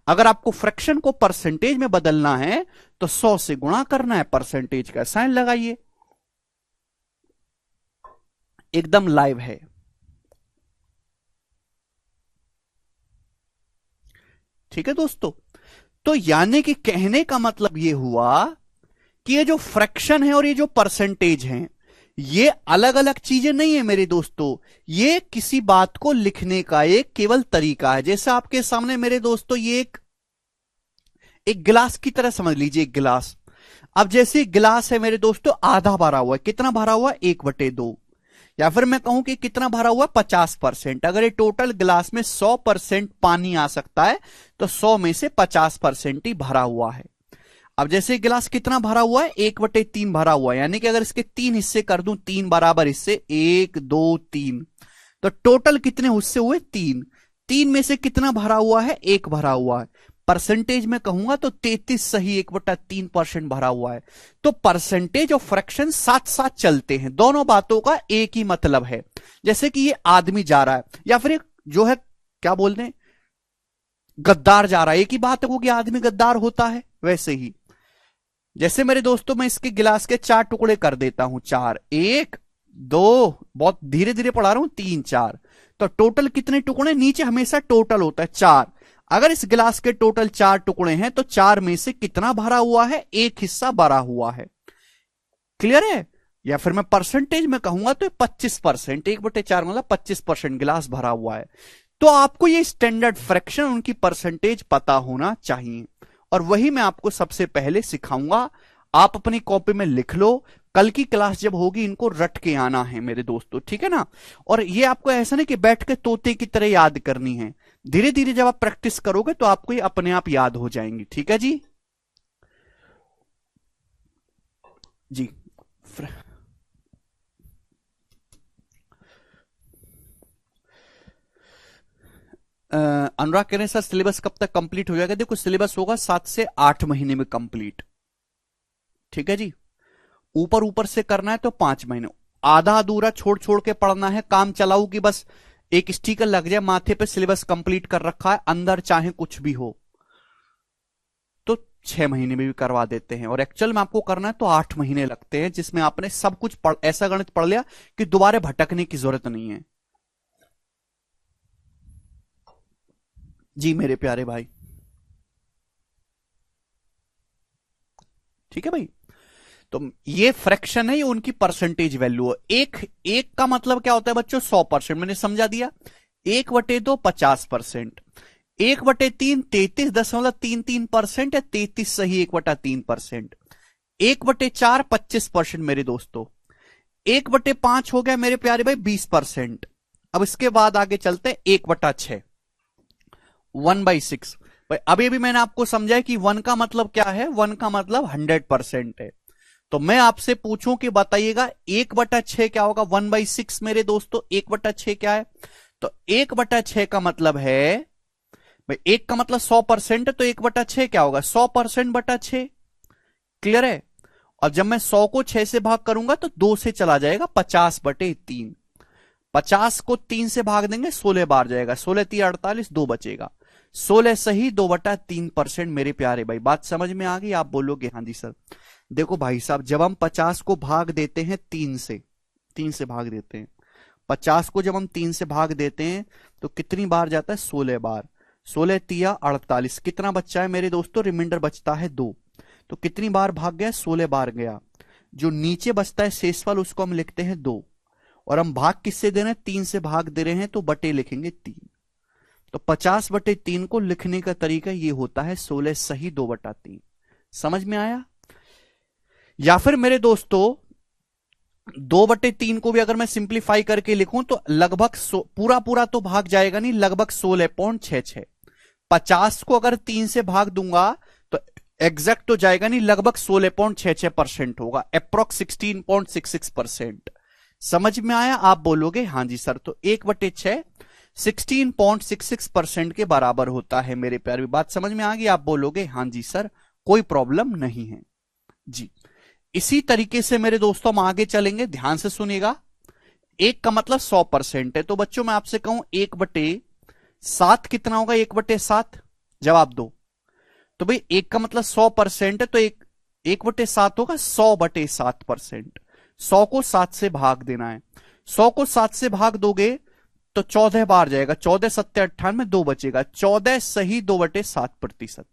अगर आपको फ्रैक्शन को परसेंटेज में बदलना है तो 100 से गुणा करना है, परसेंटेज का साइन लगाइए। एकदम लाइव है। ठीक है दोस्तों, तो यानी कि कहने का मतलब यह हुआ कि ये जो फ्रैक्शन है और ये जो परसेंटेज है ये अलग अलग चीजें नहीं है मेरे दोस्तों, ये किसी बात को लिखने का एक केवल तरीका है। जैसे आपके सामने मेरे दोस्तों ये एक गिलास की तरह समझ लीजिए, एक गिलास। अब जैसे गिलास है मेरे दोस्तों आधा भरा हुआ है, कितना भरा हुआ है, 1/2। या फिर मैं कहूं कि कितना भरा हुआ है, 50%। अगर ये टोटल गिलास में 100% पानी आ सकता है तो 100 में से 50% ही भरा हुआ है। अब जैसे गिलास कितना भरा हुआ है, 1/3 भरा हुआ है, यानी कि अगर इसके 3 हिस्से कर दूं, 3 बराबर हिस्से, 1 2 3, तो टोटल कितने हिस्से हुए, 3। 3 में से कितना भरा हुआ है, 1 भरा हुआ है। परसेंटेज में कहूंगा तो 33 सही 1/3% भरा हुआ है। तो परसेंटेज और फ्रैक्शन साथ साथ चलते हैं, दोनों बातों का एक ही मतलब है। जैसे कि ये आदमी जा रहा है या फिर एक जो है क्या बोलते हैं गद्दार जा रहा है, एक ही बात है वो कि आदमी गद्दार होता है। वैसे ही जैसे मेरे दोस्तों मैं इसके गिलास के 4 टुकड़े कर देता हूं, 4 1 2, बहुत धीरे धीरे पढ़ा रहा हूं, 3 4, तो टोटल कितने टुकड़े, नीचे हमेशा टोटल होता है 4। अगर इस गिलास के टोटल 4 टुकड़े हैं तो 4 में से कितना भरा हुआ है, एक हिस्सा भरा हुआ है। क्लियर है? या फिर मैं परसेंटेज में कहूंगा तो 25%, 1/4 मतलब 25% गिलास भरा हुआ है। तो आपको ये स्टैंडर्ड फ्रैक्शन उनकी परसेंटेज पता होना चाहिए, और वही मैं आपको सबसे पहले सिखाऊंगा। आप अपनी कॉपी में लिख लो, कल की क्लास जब होगी इनको रट के आना है मेरे दोस्तों, ठीक है ना। और ये आपको ऐसा नहीं कि बैठ के तोते की तरह याद करनी है, धीरे धीरे जब आप प्रैक्टिस करोगे तो आपको ये अपने आप याद हो जाएंगी। ठीक है जी जी। अनुराग कह रहे हैं सर सिलेबस कब तक कंप्लीट हो जाएगा? देखो सिलेबस होगा 7 से 8 महीने में कंप्लीट। ठीक है जी, ऊपर ऊपर से करना है तो 5 महीने, आधा अधूरा छोड़ छोड़ के पढ़ना है, काम चलाऊ कि बस एक स्टिकर लग जाए माथे पे सिलेबस कंप्लीट कर रखा है, अंदर चाहे कुछ भी हो, तो 6 महीने में भी करवा देते हैं, और एक्चुअल में आपको करना है तो 8 महीने लगते हैं, जिसमें आपने सब कुछ ऐसा गणित पढ़ लिया कि दोबारा भटकने की जरूरत नहीं है। जी मेरे प्यारे भाई, ठीक है भाई। तो ये फ्रैक्शन है, ये उनकी परसेंटेज वैल्यू है। एक एक का मतलब क्या होता है बच्चों? 100%। मैंने समझा दिया। 1/2 50%, 1/3 33.33% या 33 सही 1/3%, 1/4 25% मेरे दोस्तों, 1/5 हो गया मेरे प्यारे भाई 20%। अब इसके बाद आगे चलते हैं 1/6, 1/6। भाई अभी अभी मैंने आपको समझाया कि 1 का मतलब क्या है, 1 का मतलब 100% है। तो मैं आपसे पूछूं कि बताइएगा 1/6 क्या होगा? 1/6 मेरे दोस्तों, 1/6 क्या है? तो 1/6 का मतलब है भाई, 1 का मतलब 100% है, तो 1/6 क्या होगा? 100% बटा 6। क्लियर है? और जब मैं 100 को 6 से भाग करूंगा तो 2 से चला जाएगा, 50/3। 50 को 3 से भाग देंगे 16 बार जाएगा, 16 3 48, 2 बचेगा। 16 सही 2/3% मेरे प्यारे भाई। बात समझ में आ गई? आप बोलोगे हाँ जी सर। देखो भाई साहब, जब हम 50 को भाग देते हैं 3 से भाग देते हैं, 50 को जब हम 3 से भाग देते हैं तो कितनी बार जाता है? 16 बार। 16 तिया 48, कितना बच्चा है मेरे दोस्तों? रिमाइंडर बचता है 2। तो कितनी बार भाग गया? 16 बार गया। जो नीचे बचता है शेषफल, उसको हम लिखते हैं 2, और हम भाग किससे दे रहे हैं? 3 से भाग दे रहे हैं, तो बटे लिखेंगे 3। तो 50/3 को लिखने का तरीका ये होता है 16 सही 2/3। समझ में आया? या फिर मेरे दोस्तों 2/3 को भी अगर मैं सिंप्लीफाई करके लिखूं तो लगभग पूरा पूरा तो भाग जाएगा नहीं, लगभग 16.66। 50 को अगर 3 से भाग दूंगा तो एग्जैक्ट तो जाएगा नहीं, लगभग 16.66% होगा, अप्रोक्स 16.66%। समझ में आया? आप बोलोगे हाँ जी सर। तो 1/6 16.66% के बराबर होता है मेरे प्यारे। बात समझ में आ गई? आप बोलोगे हाँ जी सर, कोई प्रॉब्लम नहीं है जी। इसी तरीके से मेरे दोस्तों हम आगे चलेंगे, ध्यान से सुनिएगा। 1 का मतलब 100% है, तो बच्चों मैं आपसे कहूं 1/7 कितना होगा? 1/7 जवाब दो। तो भाई 1 का मतलब 100% है, तो 1/7 होगा 100/7%। 100 को 7 से भाग देना है, 100 को 7 से भाग दोगे तो 14 बार जाएगा, 14 7 98, 2 बचेगा, 14 सही 2/7%,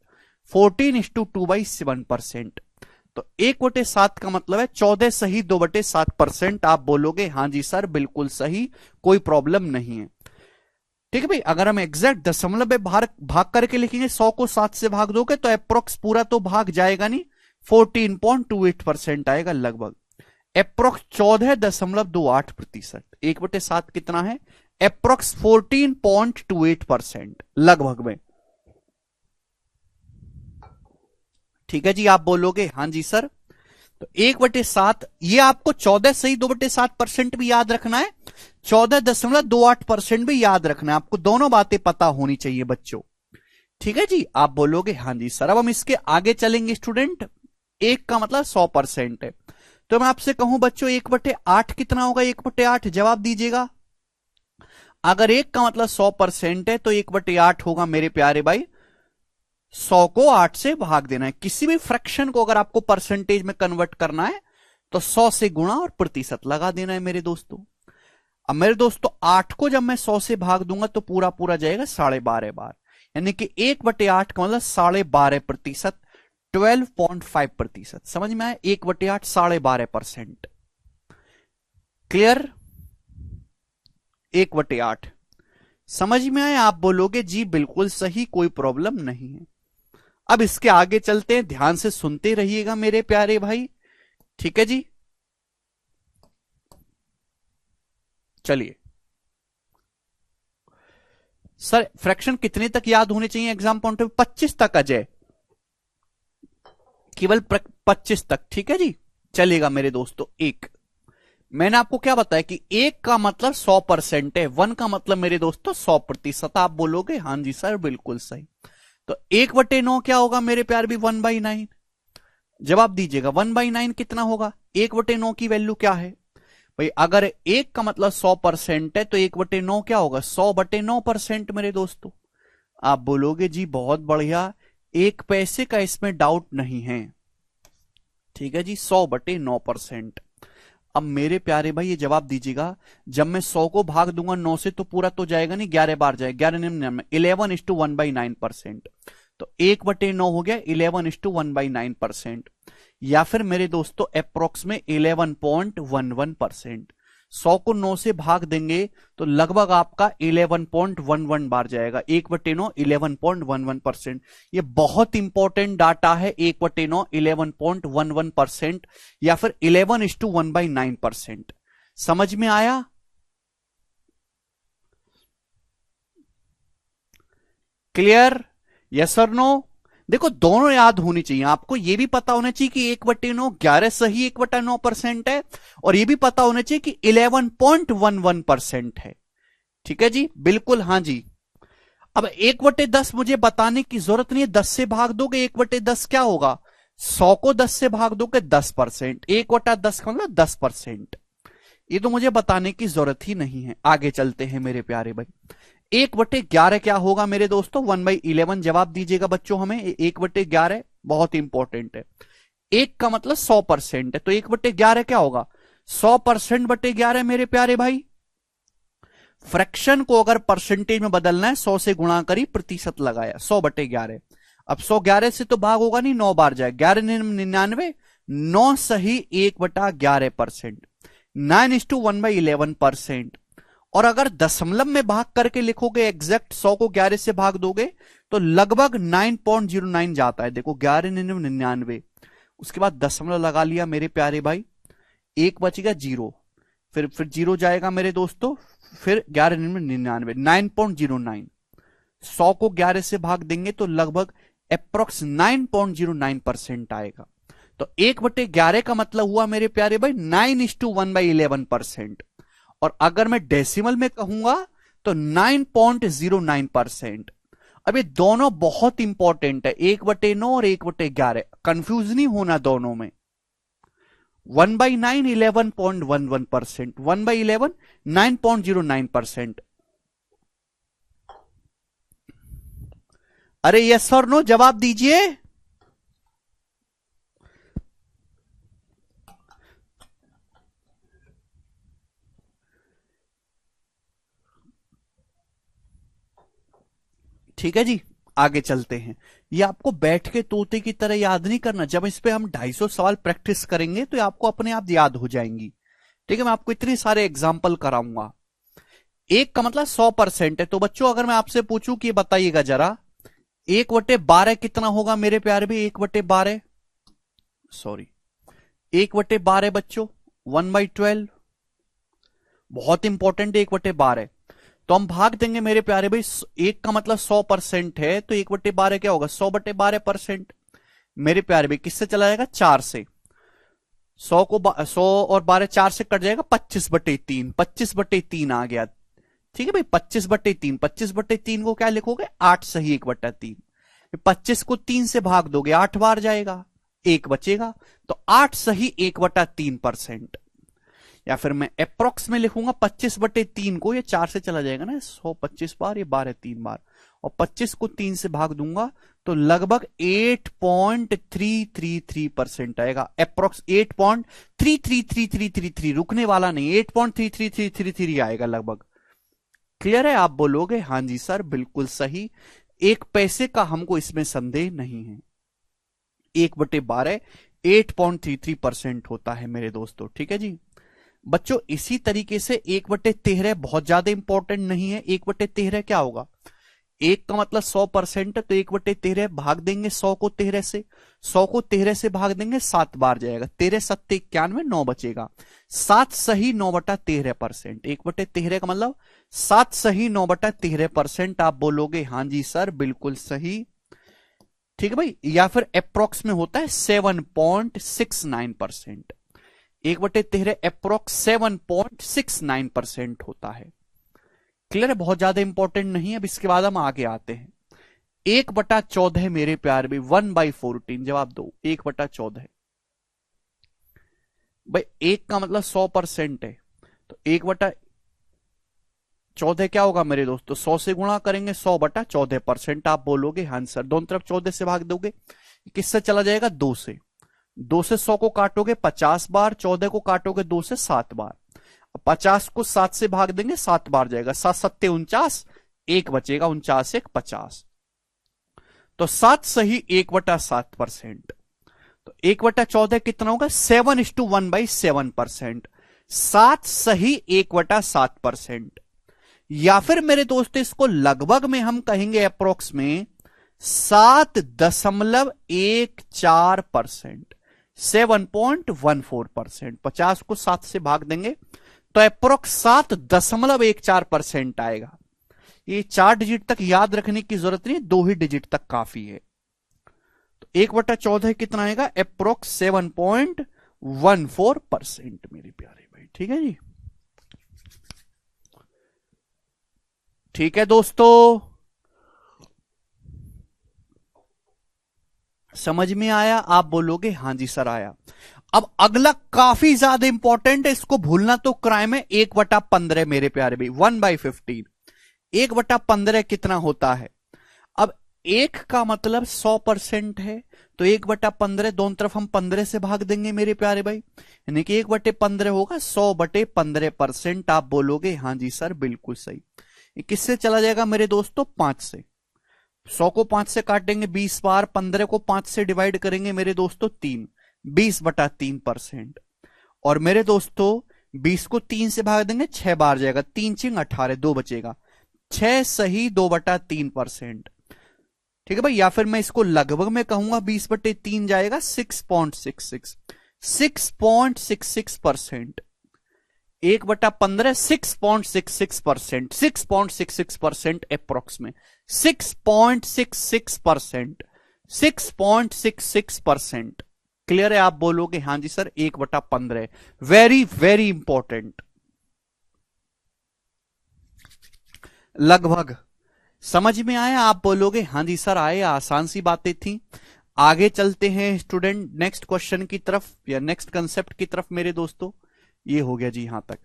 14:2/7%। तो 1/7 का मतलब है 14 सही 2/7%। आप बोलोगे हाँ जी सर बिल्कुल सही, कोई प्रॉब्लम नहीं है। ठीक है भाई, अगर हम एग्जैक्ट दशमलव में भाग करके लिखेंगे, 100 को 7 से भाग दोगे तो अप्रोक्स पूरा तो भाग जाएगा नहीं, 14.28% आएगा लगभग, अप्रोक्स 14.28%। 1/7 कितना है? अप्रोक्स 14.28% लगभग में। ठीक है जी, आप बोलोगे हाँ जी सर। तो 1/7, ये आपको 14 सही 2/7% भी याद रखना है, 14.28% भी याद रखना है, आपको दोनों बातें पता होनी चाहिए बच्चों। ठीक है जी, आप बोलोगे हाँ जी सर। अब हम इसके आगे चलेंगे स्टूडेंट। 1 का मतलब 100% है, तो मैं आपसे कहूं बच्चों 1/8 कितना होगा? 1/8 जवाब दीजिएगा। अगर 1 का मतलब 100% है तो 1/8 होगा मेरे प्यारे भाई 100 को 8 से भाग देना है। किसी भी फ्रैक्शन को अगर आपको परसेंटेज में कन्वर्ट करना है तो 100 से गुणा और प्रतिशत लगा देना है मेरे दोस्तों। अब मेरे दोस्तों 8 को जब मैं 100 से भाग दूंगा तो पूरा पूरा जाएगा 12.5 बार, यानी कि 1/8 का मतलब 12.5%, 12.5%। समझ में आया? 1/8 12.5%। क्लियर? 1/8 समझ में आया? आप बोलोगे जी बिल्कुल सही, कोई प्रॉब्लम नहीं है। अब इसके आगे चलते हैं, ध्यान से सुनते रहिएगा मेरे प्यारे भाई। ठीक है जी, चलिए। सर फ्रैक्शन कितने तक याद होने चाहिए एग्जाम पॉइंट ऑफ? 25 तक अजय, केवल 25 तक। ठीक है जी, चलेगा मेरे दोस्तों। एक मैंने आपको क्या बताया कि 1 का मतलब 100% है, 1 का मतलब मेरे दोस्तों 100%। आप बोलोगे हाँ जी सर बिल्कुल सही। तो 1/9 क्या होगा मेरे प्यार भी? 1/9। जवाब दीजिएगा 1/9 कितना होगा? 1/9 की वैल्यू क्या है भाई? अगर 1 का मतलब 100% है तो 1/9 क्या होगा? 100/9% मेरे दोस्तों। आप बोलोगे जी बहुत बढ़िया, एक पैसे का इसमें डाउट नहीं है। ठीक है जी, 100/9%। अब मेरे प्यारे भाई ये जवाब दीजिएगा, जब मैं 100 को भाग दूंगा 9 से तो पूरा तो जाएगा नहीं, 11 बार जाएगा, 11:1/9%। तो 1/9 हो गया 11:1/9%, या फिर मेरे दोस्तों अप्रोक्स में 11.11%। 100 को 9 से भाग देंगे तो लगभग आपका 11.11 बार जाएगा। 1/9 11.11%। ये बहुत इंपॉर्टेंट डाटा है। 1/9 11.11% या फिर 11:1/9%। समझ में आया? क्लियर? यस और नो? देखो दोनों याद होनी चाहिए आपको। ये भी पता होना चाहिए कि 1/9 11 सही 1/9% है, और ये भी पता होना चाहिए कि 11.11% है। ठीक है जी, बिल्कुल, हाँ जी। अब 1/10 मुझे बताने की जरूरत नहीं है। 10 से भाग दोगे 1/10 क्या होगा? 100 को 10 से भाग दोगे 10%। 1/10 का मतलब 10%। ये तो मुझे बताने की जरूरत ही नहीं है। आगे चलते हैं मेरे प्यारे भाई। 1/11 क्या होगा मेरे दोस्तों? 1/11 जवाब दीजिएगा बच्चों हमें। 1/11 बहुत इंपॉर्टेंट है। 1 का मतलब 100% है, तो 1/11 क्या होगा? 100%/11 मेरे प्यारे भाई। फ्रैक्शन को अगर परसेंटेज में बदलना है 100 से गुणा करी, प्रतिशत लगाया, 100/11। अब 100 11 से तो भाग होगा नहीं, 9 बार जाए, 11×99, 9 सही 1/11%, 9:1/11%। और अगर दशमलव में भाग करके लिखोगे एग्जैक्ट 100 को 11 से भाग दोगे तो लगभग 9.09 जाता है। देखो 11×99, उसके बाद दशमलव लगा लिया मेरे प्यारे भाई, एक बचेगा 0, फिर 0 जाएगा मेरे दोस्तों, फिर 11×99, 9.09। 100 को 11 से भाग देंगे तो लगभग अप्रोक्स 9.09% आएगा। तो 1/11 का मतलब हुआ मेरे प्यारे भाई 9:1/11%। और अगर मैं डेसिमल में कहूंगा तो 9.09%। अब ये दोनों बहुत इंपॉर्टेंट है, 1/9 और 1/11, कंफ्यूज नहीं होना दोनों में। 1/9 11.11%, 1/11 9.09%। अरे यस और नो जवाब दीजिए। ठीक है जी, आगे चलते हैं। ये आपको बैठ के तोते की तरह याद नहीं करना। जब इस पे हम 250 सवाल प्रैक्टिस करेंगे तो ये आपको अपने आप याद हो जाएंगी। ठीक है, मैं आपको इतने सारे एग्जाम्पल कराऊंगा। 1 का मतलब 100% है। तो बच्चों अगर मैं आपसे पूछूं कि बताइएगा जरा, 1/12 कितना होगा मेरे प्यारे भी? 1/12, सॉरी, 1/12 बच्चों 1/12। बहुत इंपॉर्टेंट 1/12। तो हम भाग देंगे मेरे प्यारे भाई, 1 का मतलब 100% है, तो 1/12 क्या होगा? 100/12%। मेरे प्यारे भाई किससे चला जाएगा? 4 से। 100 और 12 4 से कट जाएगा, 25/3, 25/3 आ गया। ठीक है भाई, 25/3, 25/3 को क्या लिखोगे? 8 सही 1/3। 25 को 3 से भाग दोगे 8 बार जाएगा, 1 बचेगा, तो 8 सही 1/3%। या फिर मैं अप्रोक्स में लिखूंगा 25/3 को, ये 4 से चला जाएगा ना, 125 बार, ये 12 3 बार, और 25 को 3 से भाग दूंगा तो लगभग 8.333% आएगा। अप्रोक्स 8.33333, रुकने वाला नहीं, 8.33333 आएगा लगभग। क्लियर है? आप बोलोगे हाँ जी सर बिल्कुल सही। 1 पैसे का हमको इसमें संदेह नहीं है। 1/12 8.33% होता है मेरे दोस्तों। ठीक है जी बच्चों, इसी तरीके से 1/13 बहुत ज्यादा इंपॉर्टेंट नहीं है। 1/13 क्या होगा? 1 का मतलब 100% है, तो 1/13 भाग देंगे 100 को 13 से, 100 को 13 से भाग देंगे 7 बार जाएगा, 13 7 91, 9 बचेगा, 7 सही 9/13%। 1/13 का मतलब 7 सही 9/13%। आप बोलोगे हाँ जी सर बिल्कुल सही। ठीक है भाई, या फिर अप्रोक्स में होता है 7.69%। 1/13 अप्रोक्स 7.69% होता है। क्लियर है? बहुत ज्यादा इंपॉर्टेंट नहीं है। अब इसके बाद हम आगे आते हैं। 1/14 मेरे प्यार भी 1/14, जवाब दो। 1/14 भाई, 1 का मतलब 100% है, तो 1/, 14 क्या होगा मेरे दोस्तों, 100 से गुणा करेंगे, 100/14%। आप बोलोगे हाँ सर, दोनों तरफ 14 से भाग दोगे, किससे चला जाएगा, 2 से। 2 से 100 को काटोगे 50 बार, 14 को काटोगे 2 से 7 बार। 50 को 7 से भाग देंगे, 7 बार जाएगा, 7 सत्ते 49, 1 बचेगा, 49 1 50। तो 7 सही 1/7%। तो 1/14 कितना होगा, 7:1/7%। 7 सही 1/7%। या फिर मेरे दोस्त इसको लगभग में हम कहेंगे अप्रोक्स में 7.14%, 7.14%। 50 को 7 से भाग देंगे तो अप्रोक्स 7.14% आएगा। ये 4 डिजिट तक याद रखने की जरूरत नहीं, 2 ही डिजिट तक काफी है। तो 1/14 कितना आएगा, अप्रोक्स 7.14% मेरे प्यारे भाई। ठीक है जी, ठीक है दोस्तों, समझ में आया? आप बोलोगे हाँ जी सर आया। अब अगला काफी ज्यादा इंपॉर्टेंट है, इसको भूलना तो क्राइम है। 1/15 मेरे प्यारे भाई, 1/15। 1/15 कितना होता है? अब 1 का मतलब 100% है, तो 1/15 दोनों तरफ हम 15 से भाग देंगे मेरे प्यारे भाई, यानी कि 1/15 होगा 100/15%। आप बोलोगे हाँ जी सर बिल्कुल सही। किससे चला जाएगा मेरे दोस्तों, 5 से। 100 को 5 से काटेंगे 20 बार, 15 को 5 से डिवाइड करेंगे मेरे दोस्तों 3, 20/3%। और मेरे दोस्तों 20 को 3 से भाग देंगे 6 बार जाएगा, 3 चिंग 18, 2 बचेगा, 6 सही 2/3%। ठीक है भाई। या फिर मैं इसको लगभग में कहूंगा 20/3 जाएगा, 6.66, 6.66%। 1/15 6.66%, 6.66% अप्रोक्स में, 6.66%, 6.66%। क्लियर है? आप बोलोगे हाँ जी सर 1/15। Very very important. लगभग समझ में आया? आप बोलोगे हाँ जी सर आए, आसान सी बातें थी। आगे चलते हैं स्टूडेंट नेक्स्ट क्वेश्चन की तरफ या नेक्स्ट कंसेप्ट की तरफ मेरे दोस्तों। ये हो गया जी यहां तक।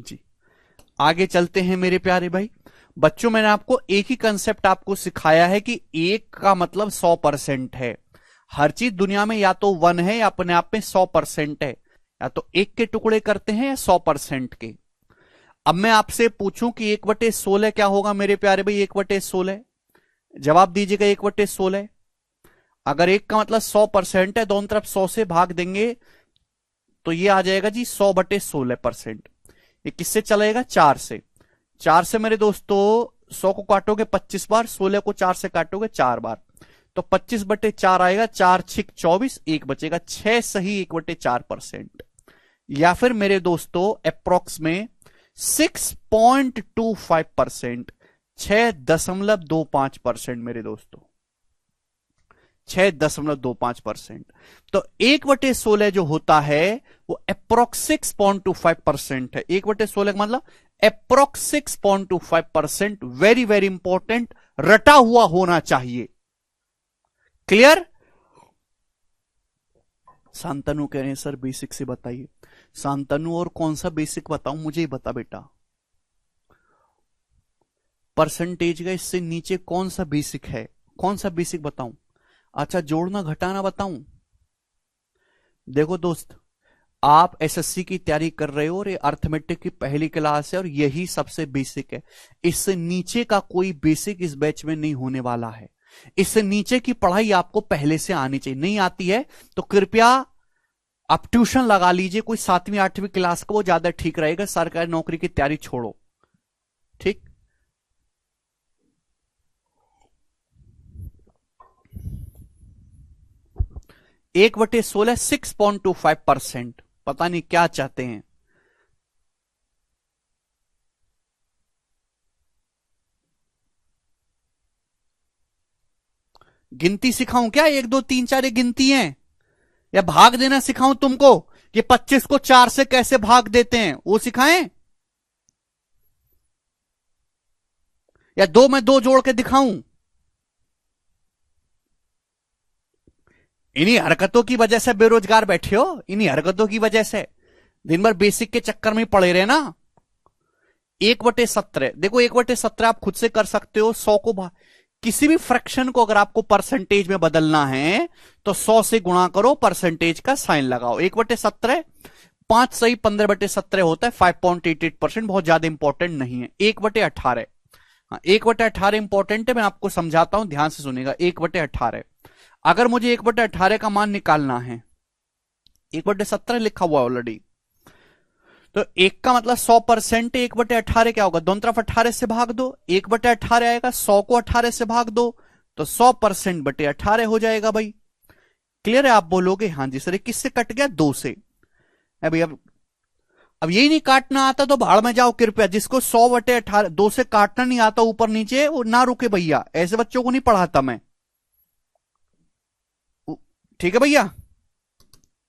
जी आगे चलते हैं मेरे प्यारे भाई। बच्चों मैंने आपको एक ही कंसेप्ट आपको सिखाया है कि 1 का मतलब 100% है। हर चीज दुनिया में या तो 1 है या अपने आप में 100% है, या तो 1 के टुकड़े करते हैं या 100% के। अब मैं आपसे पूछूं कि 1/16 क्या होगा मेरे प्यारे भाई, 1/16 जवाब दीजिएगा। 1/16 अगर 1 का मतलब 100% है, दोनों तरफ 100 से भाग देंगे तो ये आ जाएगा जी 100/16%। ये किससे चलेगा, 4 से। 4 से मेरे दोस्तों 100 को काटोगे 25 बार, 16 को 4 से काटोगे 4 बार, तो 25/4 आएगा, 4 6 24, 1 बचेगा, 6 सही 1/4%। या फिर मेरे दोस्तों अप्रोक्स में 6.25%, 6.25% मेरे दोस्तों, 6.25%। तो 1/16 जो होता है वो अप्रोक्स 6.25% है। 1/16 का मतलब अप्रोक्स 6.25%। वेरी वेरी इंपॉर्टेंट, रटा हुआ होना चाहिए। क्लियर? शांतनु कह रहे हैं सर बेसिक से बताइए। शांतनु और कौन सा बेसिक बताऊं, मुझे ही बता बेटा। परसेंटेज का इससे नीचे कौन सा बेसिक है, कौन सा बेसिक बताऊं? अच्छा जोड़ना घटाना बताऊं? देखो दोस्त, आप एसएससी की तैयारी कर रहे हो और ये अर्थमेटिक की पहली क्लास है और यही सबसे बेसिक है। इससे नीचे का कोई बेसिक इस बैच में नहीं होने वाला है। इससे नीचे की पढ़ाई आपको पहले से आनी चाहिए। नहीं आती है तो कृपया आप ट्यूशन लगा लीजिए कोई 7वीं 8वीं क्लास का, वो ज्यादा ठीक रहेगा। सरकारी नौकरी की तैयारी छोड़ो, ठीक। एक बटे 16 6.25%। पता नहीं क्या चाहते हैं। गिनती सिखाऊं क्या, 1 2 3 4 ये गिनती है, या भाग देना सिखाऊं तुमको कि 25 को 4 से कैसे भाग देते हैं वो सिखाएं, या 2 में 2 जोड़ के दिखाऊं? इन्हीं हरकतों की वजह से बेरोजगार बैठे हो, इन्हीं हरकतों की वजह से दिन भर बेसिक के चक्कर में ही पड़े रहे ना। 1/17 देखो, 1/17 आप खुद से कर सकते हो। 100 को किसी भी फ्रैक्शन को अगर आपको परसेंटेज में बदलना है तो 100 से गुणा करो, परसेंटेज का साइन लगाओ। 1/17 5 सही 15/17 होता है, 5.88%, बहुत ज्यादा इंपॉर्टेंट नहीं है। 1/18, हाँ 1/18 इंपॉर्टेंट है, मैं आपको समझाता हूं, ध्यान से सुनेगा। 1/18 अगर मुझे 1/18 का मान निकालना है, 1/17 लिखा हुआ ऑलरेडी, तो 1 का मतलब 100%, 1/18 क्या होगा, दोनों तरफ 18 से भाग दो, 1/18 आएगा। 100 को 18 से भाग दो तो 100% बटे 18 हो जाएगा भाई। क्लियर है? आप बोलोगे हाँ जी सर, किससे कट गया, 2 से। भाई अब यही नहीं काटना आता तो भाड़ में जाओ कृपया। जिसको 100/18 2 से काटना नहीं आता ऊपर नीचे, वो ना रुके भैया, ऐसे बच्चों को नहीं पढ़ाता मैं। ठीक है भैया,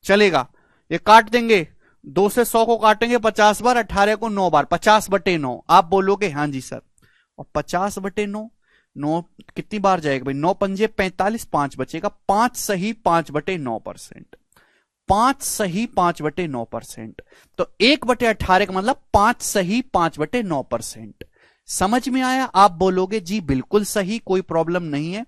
चलेगा, ये काट देंगे। 2 से 100 को काटेंगे 50 बार, 18 को 9 बार, 50/9। आप बोलोगे हाँ जी सर, और 50/9, 9 कितनी बार जाएगा भाई, 9 पंजे 45, 5 बचेगा। 5 सही 5/9%, 5 सही 5/9%। तो 1/18 का मतलब 5 सही 5/9%। समझ में आया? आप बोलोगे जी बिल्कुल सही, कोई प्रॉब्लम नहीं है।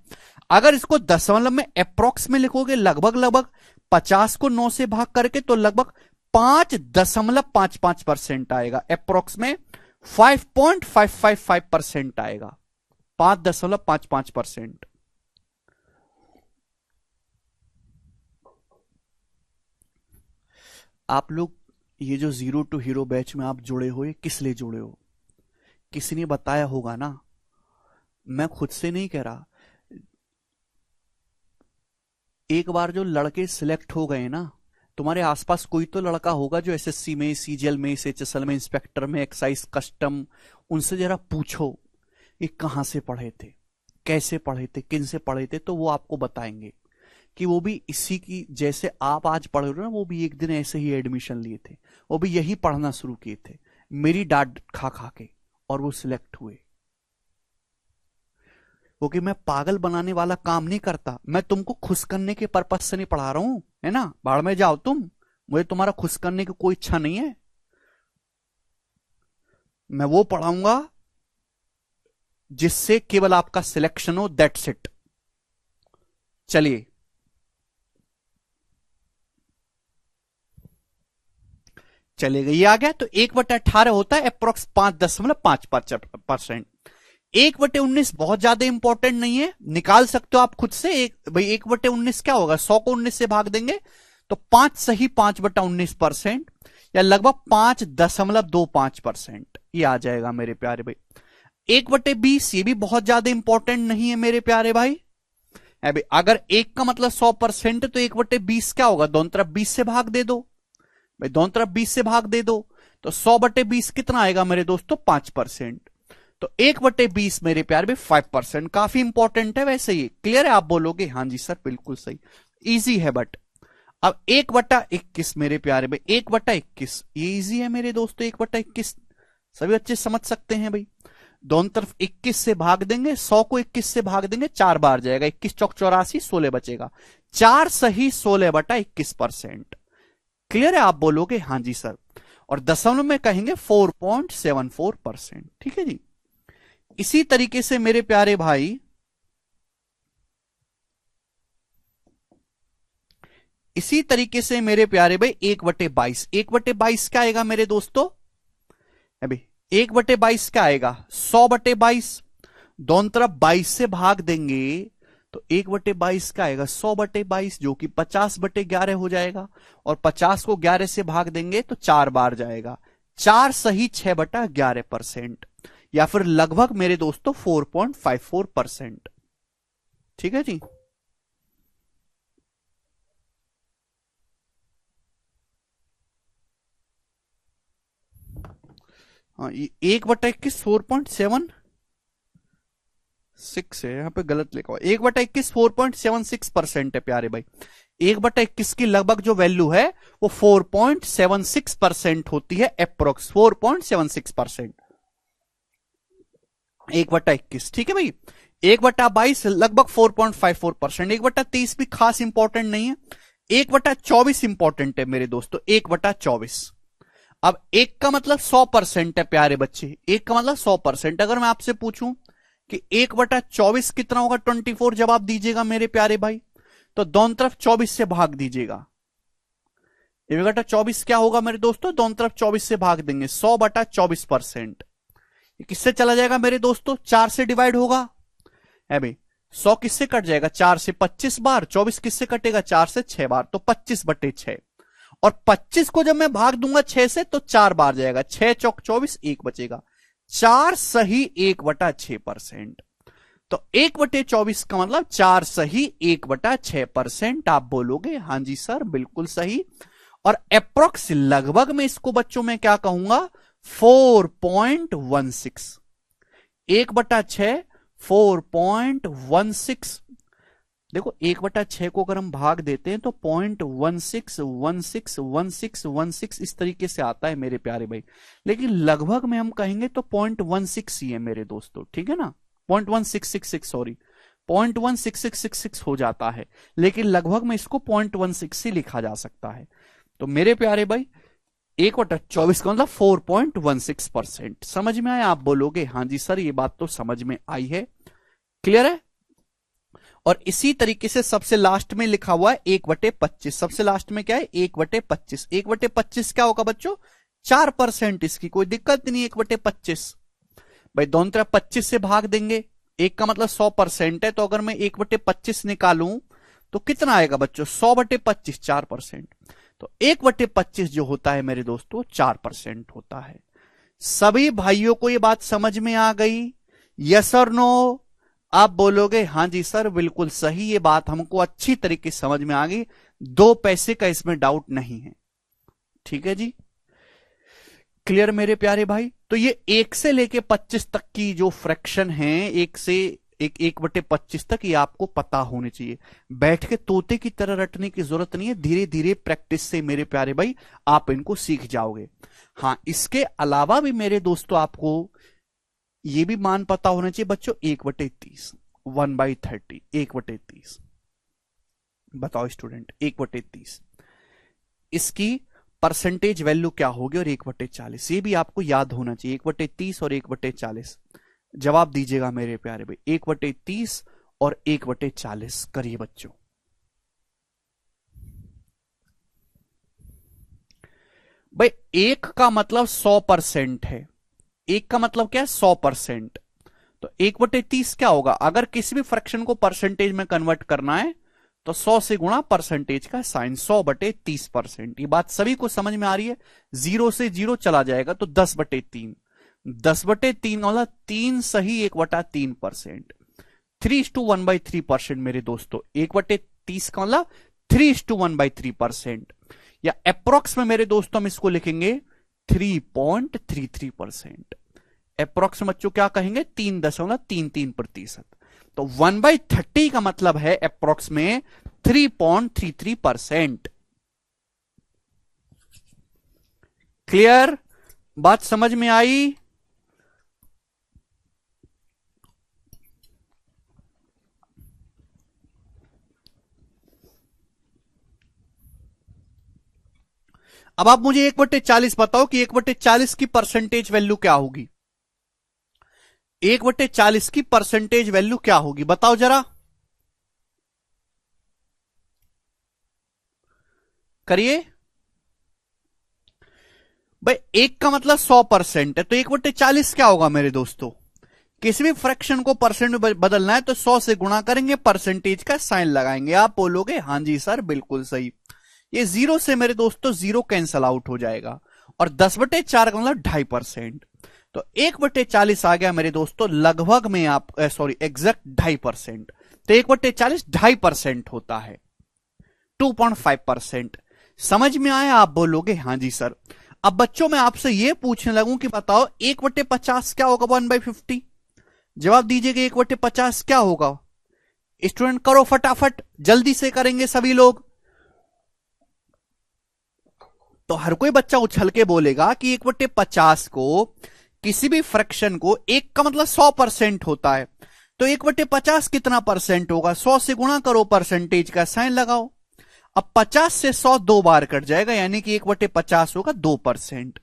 अगर इसको दशमलव में अप्रोक्स में लिखोगे, लगभग 50 को 9 से भाग करके, तो लगभग 5.55% आएगा। अप्रोक्स में 5.555% आएगा, 5.55%। आप लोग ये जो जीरो टू हीरो बैच में आप जुड़े हो, ये किस लिए जुड़े हो? किसी ने बताया होगा ना, मैं खुद से नहीं कह रहा। एक बार जो लड़के सिलेक्ट हो गए ना, तुम्हारे आसपास कोई तो लड़का होगा जो एसएससी में, सीजीएल में, एचएसएल में, इंस्पेक्टर में, एक्साइज कस्टम, उनसे जरा पूछो ये कहां से पढ़े थे, कैसे पढ़े थे, किन से पढ़े थे, तो वो आपको बताएंगे कि वो भी इसी की जैसे आप आज पढ़ रहे हो ना, वो भी एक दिन ऐसे ही एडमिशन लिए थे, वो भी यही पढ़ना शुरू किए थे, मेरी डांट खा खा के, और वो सिलेक्ट हुए। क्योंकि मैं पागल बनाने वाला काम नहीं करता, मैं तुमको खुश करने के पर्पज से नहीं पढ़ा रहा हूं, है ना। भाड़ में जाओ तुम, मुझे तुम्हारा खुश करने की कोई इच्छा नहीं है। मैं वो पढ़ाऊंगा जिससे केवल आपका सिलेक्शन हो, दैट्स इट। चलिए, चलेगा, ये आ गया। तो 1/18 होता है अप्रोक्स 5.5%। 1/19 बहुत ज्यादा इंपॉर्टेंट नहीं है, निकाल सकते हो आप खुद से। भाई 1/19 क्या होगा, 100 को 19 से भाग देंगे तो 5 सही 5/19%, या लगभग 5.25%, ये आ जाएगा मेरे प्यारे भाई। 1/20 ये भी बहुत ज्यादा इंपॉर्टेंट नहीं है मेरे प्यारे भाई। अगर 1 का मतलब 100% तो 1/20 क्या होगा, दोनों तरफ 20 से भाग दे दो भाई, दोनों तरफ 20 से भाग दे दो, तो 100/20 कितना आएगा मेरे दोस्तों, 5%। तो 1/20 मेरे प्यार में 5%, काफी इंपॉर्टेंट है वैसे ये। क्लियर है? आप बोलोगे हाँ जी सर बिल्कुल सही, इजी है। बट अब 1/21 मेरे प्यारे में, 1/21 ये इजी है मेरे दोस्तों। 1/21 सभी बच्चे समझ सकते हैं भाई। दोनों तरफ 21 से भाग देंगे, 100 को 21 से भाग देंगे, 4 बार जाएगा, 21 चौक 84, 16 बचेगा, 4 सही 16/21%। क्लियर है? आप बोलोगे हाँ जी सर, और दशमलव में कहेंगे 4.74%। ठीक है जी। इसी तरीके से मेरे प्यारे भाई, इसी तरीके से मेरे प्यारे भाई 1/22, 1/22 क्या आएगा मेरे दोस्तों, अभी 1/22 क्या आएगा, 100/22, दोनों तरफ 22 से भाग देंगे तो 1/22 क्या आएगा, 100/22, जो कि 50/11 हो जाएगा, और 50 को 11 से भाग देंगे तो 4 बार जाएगा, 4 सही 6/11%, या फिर लगभग मेरे दोस्तों 4.54%। ठीक है जी। हाँ, 1/21 4.76 है, यहां पे गलत लिखा हुआ, 1/21 4.76% है प्यारे भाई। 1/21 की लगभग जो वैल्यू है वो 4.76% होती है, अप्रोक्स 4.76%। 1/21, ठीक है भाई। 1/22 लगभग 4.54%। 1/23 भी खास इंपॉर्टेंट नहीं है, 1/24 इंपॉर्टेंट है मेरे दोस्तों, 1/24। अब 1 का मतलब 100% है प्यारे बच्चे, 1 का मतलब 100%। अगर मैं आपसे पूछूं कि 1/24 कितना होगा, 24 जवाब दीजिएगा मेरे प्यारे भाई, तो दोनों तरफ 24 से भाग दीजिएगा। 1/24 क्या होगा मेरे दोस्तों, दोनों तरफ 24 से भाग देंगे, 100/24%। किससे चला जाएगा मेरे दोस्तों, 4 से डिवाइड होगा है भाई। 100 किससे कट जाएगा, 4 से 25 बार, 24 किससे कटेगा, 4 से 6 बार, तो 25/6। और 25 को जब मैं भाग दूंगा 6 से तो 4 बार जाएगा, 6 चौक 24, 1 बचेगा, 4 सही 1/6%। तो 1/24 का मतलब 4 सही 1/6%। आप बोलोगे हाँ जी सर बिल्कुल सही। और अप्रोक्स लगभग में इसको बच्चों में क्या कहूंगा, 4.16। 1/6 4.16। देखो 1/6 को अगर हम भाग देते हैं तो 0.16161616 इस तरीके से आता है मेरे प्यारे भाई, लेकिन लगभग में हम कहेंगे तो 0.16 ही है मेरे दोस्तों, ठीक है ना, 0.1666 सॉरी 0.16666 हो जाता है, लेकिन लगभग में इसको 0.16 ही लिखा जा सकता है। तो मेरे प्यारे भाई 1/24 का मतलब 4.16%। समझ में आया, आप बोलोगे हाँ जी सर ये बात तो समझ में आई है, क्लियर है। और इसी तरीके से सबसे लास्ट में लिखा हुआ है 1/25। सबसे लास्ट में क्या है, 1/25। 1/25 क्या होगा बच्चों, 4%। इसकी कोई दिक्कत नहीं, 1/25 भाई दोनों तरफ 25 से भाग देंगे, 1 का मतलब 100% है, तो अगर मैं 1/25 निकालूं तो कितना आएगा बच्चों, 100/25 4%। तो 1/25 जो होता है मेरे दोस्तों 4% होता है। सभी भाइयों को ये बात समझ में आ गई, यस और नो। आप बोलोगे हाँ जी सर बिल्कुल सही, ये बात हमको अच्छी तरीके से समझ में आ गई, 2 पैसे का इसमें डाउट नहीं है, ठीक है जी, क्लियर मेरे प्यारे भाई। तो ये 1 से लेके 25 तक की जो फ्रैक्शन है, 1 से 1/25 तक, ये आपको पता होनी चाहिए। बैठ के तोते की तरह रटने की जरूरत नहीं है, धीरे धीरे प्रैक्टिस से मेरे प्यारे भाई आप इनको सीख जाओगे। हाँ इसके अलावा भी मेरे दोस्तों आपको ये भी मान पता होना चाहिए बच्चों, 1/30 1/30 1/30। बताओ स्टूडेंट 1/30 इसकी परसेंटेज वैल्यू क्या होगी, और 1/40 ये भी आपको याद होना चाहिए, 1/30 और 1/40। जवाब दीजिएगा मेरे प्यारे भाई, 1/30 और 1/40 करिए बच्चों। भाई 1 का मतलब 100% है, 1 का मतलब क्या है 100%। तो 1/30 क्या होगा, अगर किसी भी फ्रैक्शन को परसेंटेज में कन्वर्ट करना है तो 100 से गुणा परसेंटेज का साइन, 100/30%। ये बात सभी को समझ में आ रही है, 0 से 0 चला जाएगा तो 10/3, 10/3 मतलब 3 सही 1/3%, 3:1/3% मेरे दोस्तों। 1/30 का मतलब 3:1/3%, या अप्रोक्स में मेरे दोस्तों हम इसको लिखेंगे 3.33%। अप्रोक्स बच्चों क्या कहेंगे, 3.33%। तो 1/30 का मतलब है अप्रोक्स में 3.33%। क्लियर, बात समझ में आई। अब आप मुझे 1/40 बताओ कि 1/40 की परसेंटेज वैल्यू क्या होगी, 1/40 की परसेंटेज वैल्यू क्या होगी बताओ जरा, करिए भाई। 1 का मतलब 100% है, तो 1/40 क्या होगा मेरे दोस्तों, किसी भी फ्रैक्शन को परसेंट में बदलना है तो 100 से गुणा करेंगे, परसेंटेज का साइन लगाएंगे। आप बोलोगे हाँ जी सर बिल्कुल सही। ये 0 से मेरे दोस्तों 0 कैंसल आउट हो जाएगा, और 10/4 का मतलब 2.5%। तो 1/40 आ गया मेरे दोस्तों लगभग में, आप सॉरी एग्जैक्ट 2.5%। तो 1/40 2.5% होता है, 2.5%। समझ में आया, आप बोलोगे हाँ जी सर। अब बच्चों मैं आपसे यह पूछने लगूं कि बताओ 1/50 क्या होगा, 1/50। जवाब दीजिएगा 1/50 क्या होगा, स्टूडेंट करो फटाफट, जल्दी से करेंगे सभी लोग। तो हर कोई बच्चा उछल के बोलेगा कि 1/50 को किसी भी फ्रैक्शन को, 1 का मतलब 100% होता है, तो 1/50 कितना परसेंट होगा? 100 से गुणा करो, परसेंटेज का साइन लगाओ। अब 50 से 100 दो बार कट जाएगा, यानी कि 1/50 होगा 2%।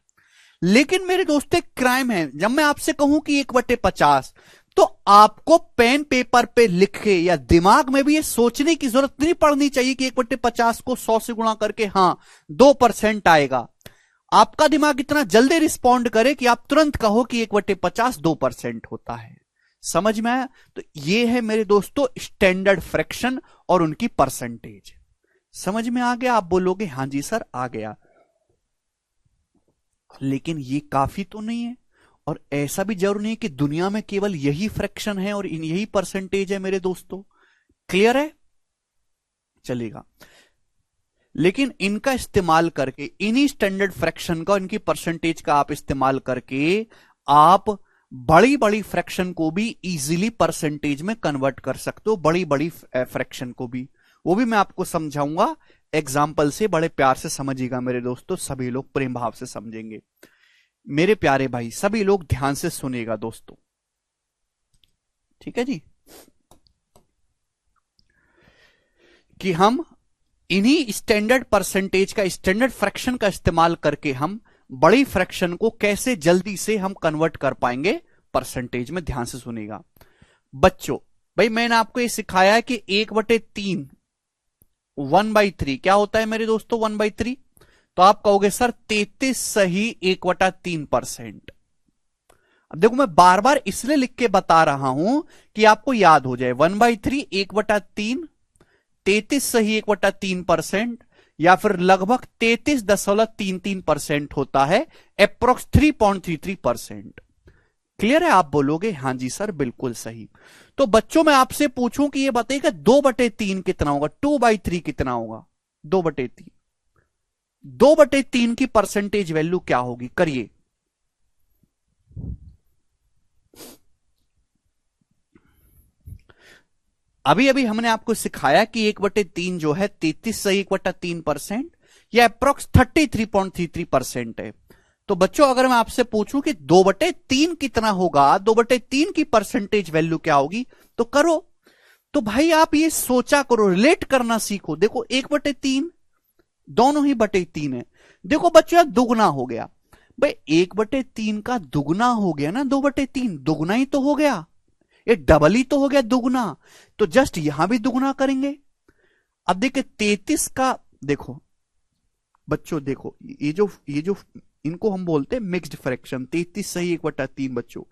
लेकिन मेरे दोस्तों एक क्राइम है, जब मैं आपसे कहूं कि 1/50, तो आपको पेन पेपर पे लिख के या दिमाग में भी ये सोचने की जरूरत नहीं पड़नी चाहिए कि 1/50 को 100 से गुणा करके हां 2% आएगा। आपका दिमाग इतना जल्दी रिस्पॉन्ड करे कि आप तुरंत कहो कि 1/50 2% होता है। समझ में आया? तो ये है मेरे दोस्तों स्टैंडर्ड फ्रैक्शन और उनकी परसेंटेज। समझ में आ गया? आप बोलोगे हां जी सर आ गया, लेकिन ये काफी तो नहीं है, और ऐसा भी जरूर नहीं कि दुनिया में केवल यही फ्रैक्शन है और यही परसेंटेज है मेरे दोस्तों। क्लियर है? चलेगा। लेकिन इनका इस्तेमाल करके, इन्हीं स्टैंडर्ड फ्रैक्शन का, इनकी परसेंटेज का आप इस्तेमाल करके आप बड़ी बड़ी फ्रैक्शन को भी इजीली परसेंटेज में कन्वर्ट कर सकते हो, बड़ी बड़ी फ्रैक्शन को भी। वो भी मैं आपको समझाऊंगा एग्जाम्पल से, बड़े प्यार से समझिएगा मेरे दोस्तों, सभी लोग प्रेम भाव से समझेंगे। मेरे प्यारे भाई सभी लोग ध्यान से सुनिएगा दोस्तों, ठीक है जी, कि हम इन्हीं स्टैंडर्ड परसेंटेज का, स्टैंडर्ड फ्रैक्शन का इस्तेमाल करके हम बड़ी फ्रैक्शन को कैसे जल्दी से हम कन्वर्ट कर पाएंगे परसेंटेज में। ध्यान से सुनिएगा बच्चों। भाई मैंने आपको ये सिखाया है कि 1/3 1/3 क्या होता है मेरे दोस्तों? 1/3। तो आप कहोगे सर 33 सही 1/3%। अब देखो मैं बार बार इसलिए लिख के बता रहा हूं कि आपको याद हो जाए। 1/3 1/3, 33 सही 1/3%, या फिर लगभग 33.33% होता है, अप्रोक्स 3.33%। क्लियर है? आप बोलोगे हां जी सर बिल्कुल सही। तो बच्चों मैं आपसे पूछूं कि ये बताइएगा 2/3 कितना होगा? 2/3 कितना होगा? 2/3, 2/3 की परसेंटेज वैल्यू क्या होगी? करिए। अभी अभी हमने आपको सिखाया कि 1/3 जो है 33 सही 1/3%, या अप्रोक्स 33.33% है। तो बच्चों अगर मैं आपसे पूछूं कि 2/3 कितना होगा, 2/3 की परसेंटेज वैल्यू क्या होगी, तो करो। तो भाई आप ये सोचा करो, रिलेट करना सीखो। देखो 1/3 दोनों ही 3 है। देखो बच्चों यह दुगना हो गया। भाई 1/3 का दुगना हो गया ना, 2/3 दुगना ही तो हो गया, ये डबल ही तो हो गया दुगना। तो जस्ट यहां भी दुगना करेंगे। अब देखिए 33 का, देखो बच्चों देखो ये जो इनको हम बोलते हैं मिक्स्ड फ्रैक्शन। 33 सही 1/3 बच्चों,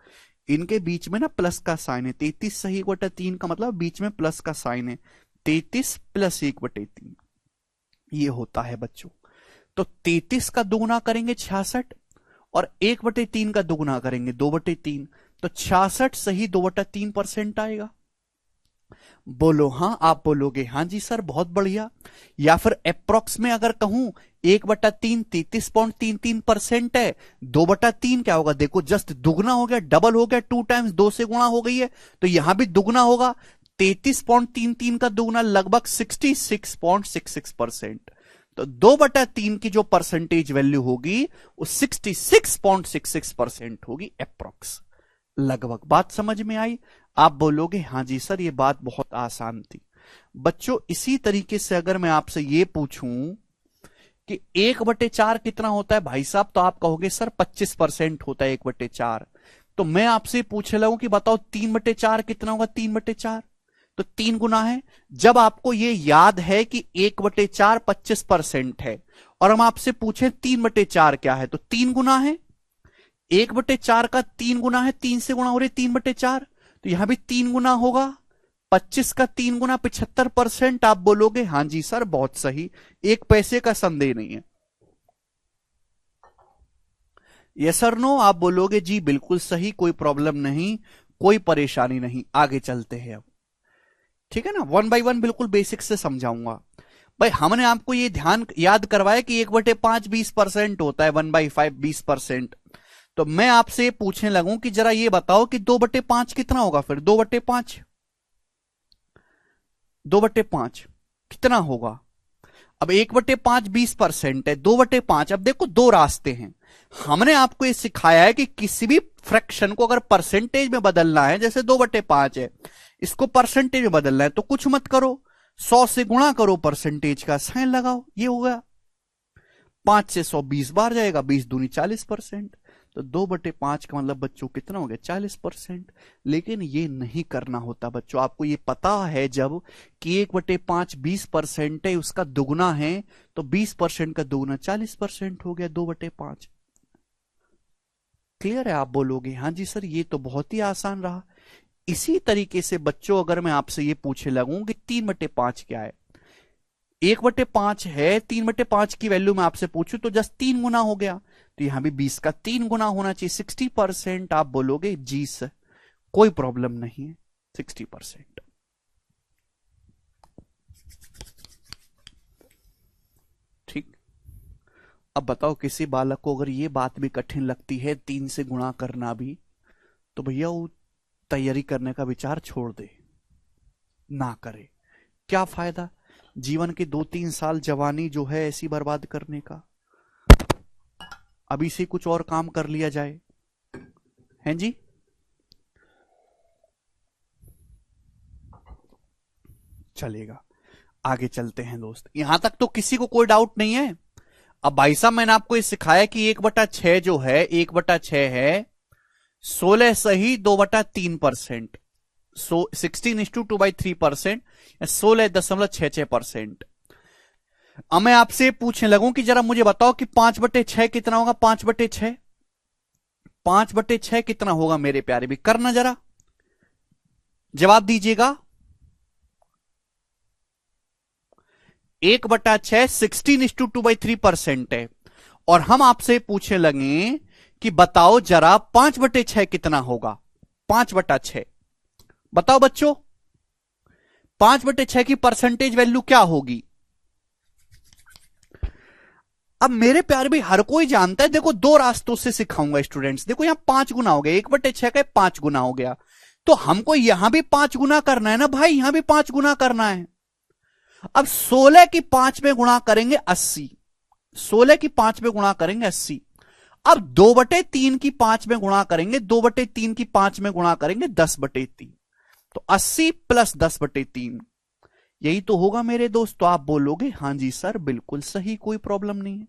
इनके बीच में ना प्लस का साइन है। 33 सही 1/3 का मतलब बीच में प्लस का साइन है। 33 + 1/3 ये होता है बच्चों। तो 33 का दुगुना करेंगे 66, और 1/3 का दुगुना करेंगे 2/3, तो 66 सही 2/3% आएगा। बोलो हां, आप बोलोगे हां जी सर बहुत बढ़िया। या फिर अप्रोक्स में अगर कहूं 1/3 33.33% है, 2/3 क्या होगा? देखो जस्ट दुगना हो गया, डबल हो गया, 2 टाइम्स 2 से गुणा हो गई है, तो यहां भी दुगना होगा। 33.33 का दुगना लगभग 66.66%। तो 2/3 की जो परसेंटेज वैल्यू होगी वो 66.66% होगी अप्रोक्स, लगभग। बात समझ में आई? आप बोलोगे हां जी सर ये बात बहुत आसान थी। बच्चों इसी तरीके से अगर मैं आपसे ये पूछूं कि 1/4 कितना होता है भाई साहब, तो आप कहोगे सर 25% होता है 1/4। तो मैं आपसे पूछ रहा हूं कि बताओ 3/4 कितना होगा? 3/4 तो 3 गुना है। जब आपको ये याद है कि 1/4 25% है, और हम आपसे पूछे 3/4 क्या है, तो 3 गुना है। 1/4 का 3 गुना है, 3 से गुणा हो रही 3/4, तो यहां भी 3 गुना होगा। 25 का 3 गुना 75%। आप बोलोगे हां जी सर बहुत सही, 1 पैसे का संदेह नहीं है। यस और नो? आप बोलोगे जी बिल्कुल सही, कोई प्रॉब्लम नहीं, कोई परेशानी नहीं। आगे चलते हैं अब, ठीक है ना? 1 बाय 1 बिल्कुल बेसिक से समझाऊंगा। भाई हमने आपको ये ध्यान याद करवाया कि 1/5 20% होता है, 1/5 20%। तो मैं आपसे पूछने लगूं कि जरा ये बताओ कि 2/5 कितना होगा? फिर 2/5 कितना होगा? अब 1/5 20% है, 2/5। अब देखो दो रास्ते हैं। हमने आपको ये सिखाया है कि किसी भी फ्रैक्शन को अगर परसेंटेज में बदलना है, जैसे 2/5 है, इसको परसेंटेज में बदलना है तो कुछ मत करो, 100 से गुणा करो, परसेंटेज का साइन लगाओ, ये हो गया। 5 से 100 20 बार जाएगा, 20 दूनी 40%, तो 2/5 का मतलब बच्चों कितना हो गया, 40%। लेकिन ये नहीं करना होता बच्चों, आपको ये पता है जब कि 1/5 20% है, उसका दुगुना है, तो 20% का दुगुना 40% हो गया 2/5। क्लियर है? आप बोलोगे हाँ जी सर ये तो बहुत ही आसान रहा। इसी तरीके से बच्चों अगर मैं आपसे ये पूछे लगूं कि 3/5 क्या है, 1/5 है, 3/5 की वैल्यू मैं आपसे पूछूं तो जस्ट 3 गुना हो गया, तो यहां भी 20 का 3 गुना होना चाहिए, 60%। आप बोलोगे जी सर कोई प्रॉब्लम नहीं है, 60%। ठीक। अब बताओ किसी बालक को अगर ये बात भी कठिन लगती है 3 से गुणा करना भी, तो भैया वो तैयारी करने का विचार छोड़ दे, ना करे। क्या फायदा जीवन के 2-3 साल जवानी जो है ऐसी बर्बाद करने का, अभी से कुछ और काम कर लिया जाए, हैं जी। चलेगा, आगे चलते हैं दोस्त। यहां तक तो किसी को कोई डाउट नहीं है। अब भाई साहब मैंने आपको ये सिखाया कि 1/6 जो है, 1/6 है 16 सही 2/3%, 16:2/3%, 16.66%। अब मैं आपसे पूछने लगूं कि जरा मुझे बताओ कि 5/6 कितना होगा, 5/6, 5/6 कितना होगा मेरे प्यारे भी, करना जरा जवाब दीजिएगा। 1/6 16:2/3% है, और हम आपसे पूछने लगे कि बताओ जरा 5/6 कितना होगा, 5/6 बताओ बच्चों, 5/6 की परसेंटेज वैल्यू क्या होगी। अब मेरे प्यारे भी हर कोई जानता है, देखो 2 रास्तों से सिखाऊंगा स्टूडेंट्स। देखो यहां 5 गुना हो गया, 1/6 का 5 गुना हो गया, तो हमको यहां भी 5 गुना करना है ना भाई, यहां भी 5 गुना करना है। अब 16 की 5 में गुणा करेंगे 80, 16 की 5 में गुणा करेंगे 80। अब 2/3 की 5 में गुणा करेंगे, 2/3 की 5 में गुणा करेंगे 10/3, तो 80 प्लस 10/3, यही तो होगा मेरे दोस्त। तो आप बोलोगे हाँ जी सर बिल्कुल सही, कोई प्रॉब्लम नहीं है।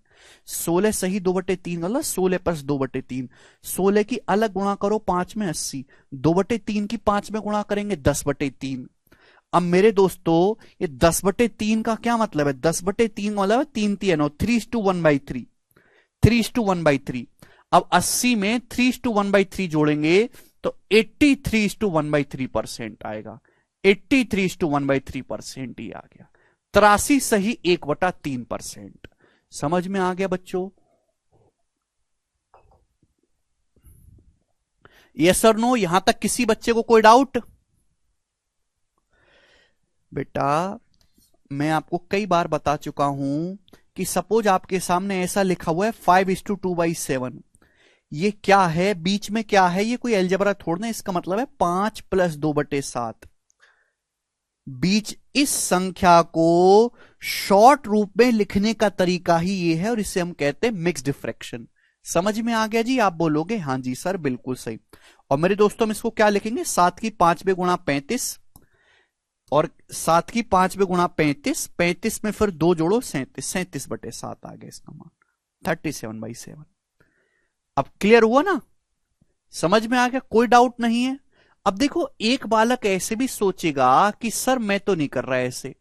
16 सही 2/3 गलत, 16 प्लस 2/3, 16 की अलग गुणा करो 5 में 80, 2/3 की 5 में गुणा करेंगे 10/3। अब मेरे दोस्तों ये 10/3 का क्या मतलब है, 10/3 का मतलब है 3 3 9, 3:1/3, 3:1/3। अब 80 में 3:1/3 जोड़ेंगे तो 83:1/3% आएगा, 83:1/3% ही आ गया। 83 सही 1/3%। समझ में आ गया बच्चों? यस और नो, यहां तक किसी बच्चे को कोई डाउट? बेटा मैं आपको कई बार बता चुका हूं कि सपोज आपके सामने ऐसा लिखा हुआ है 5:2/7, ये क्या है, बीच में क्या है, ये कोई अलजेब्रा थोड़ा ना, इसका मतलब है 5 + 2/7। बीच इस संख्या को शॉर्ट रूप में लिखने का तरीका ही ये है, और इसे हम कहते हैं मिक्स्ड फ्रैक्शन। समझ में आ गया जी? आप बोलोगे हाँ जी सर बिल्कुल सही। और मेरे दोस्तों हम इसको क्या लिखेंगे, 7 की 5 में गुणा 35, और 7 की 5 में गुणा 35, 35 में फिर 2 जोड़ो 37, 37/7 आ गया इसका मान, 37/7। अब क्लियर हुआ ना, समझ में आ गया, कोई डाउट नहीं है। अब देखो एक बालक ऐसे भी सोचेगा कि सर मैं तो नहीं कर रहा ऐसे।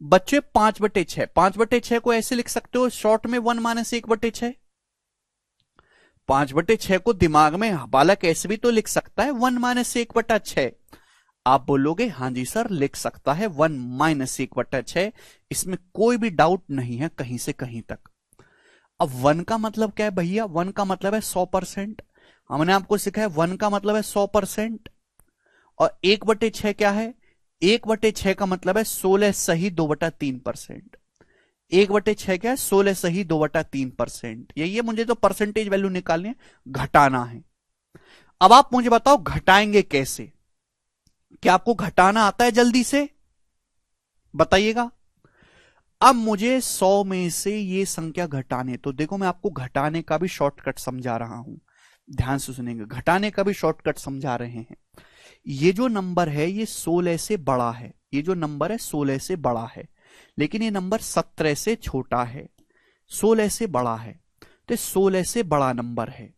बच्चे 5/6, 5/6 को ऐसे लिख सकते हो शॉर्ट में 1 - 1/6। 5/6 को दिमाग में बालक ऐसे भी तो लिख सकता है 1 - 1/6। आप बोलोगे हाँ जी सर लिख सकता है 1 - 1/6, इसमें कोई भी डाउट नहीं है कहीं से कहीं तक। अब 1 का मतलब क्या है भैया, 1 का मतलब है 100%। हमने आपको सिखाया 1 का मतलब है 100%, और 1/6 क्या है, 1/6 का मतलब है 16 सही 2/3%। 1/6 क्या है, 16 सही 2/3%। यही है, मुझे तो परसेंटेज वैल्यू निकालनी है, घटाना है। अब आप मुझे बताओ घटाएंगे कैसे, क्या आपको घटाना आता है जल्दी से बताइएगा। अब मुझे 100 में से ये संख्या घटाने, तो देखो मैं आपको घटाने का भी शॉर्टकट समझा रहा हूं। ध्यान से सुनेंगे, घटाने का भी शॉर्टकट समझा रहे हैं। ये जो नंबर है ये 16 से बड़ा है, ये जो नंबर है 16 से बड़ा है, लेकिन ये नंबर 17 से छोटा है, 16 से बड़ा है, तो 16 से बड़ा नंबर है।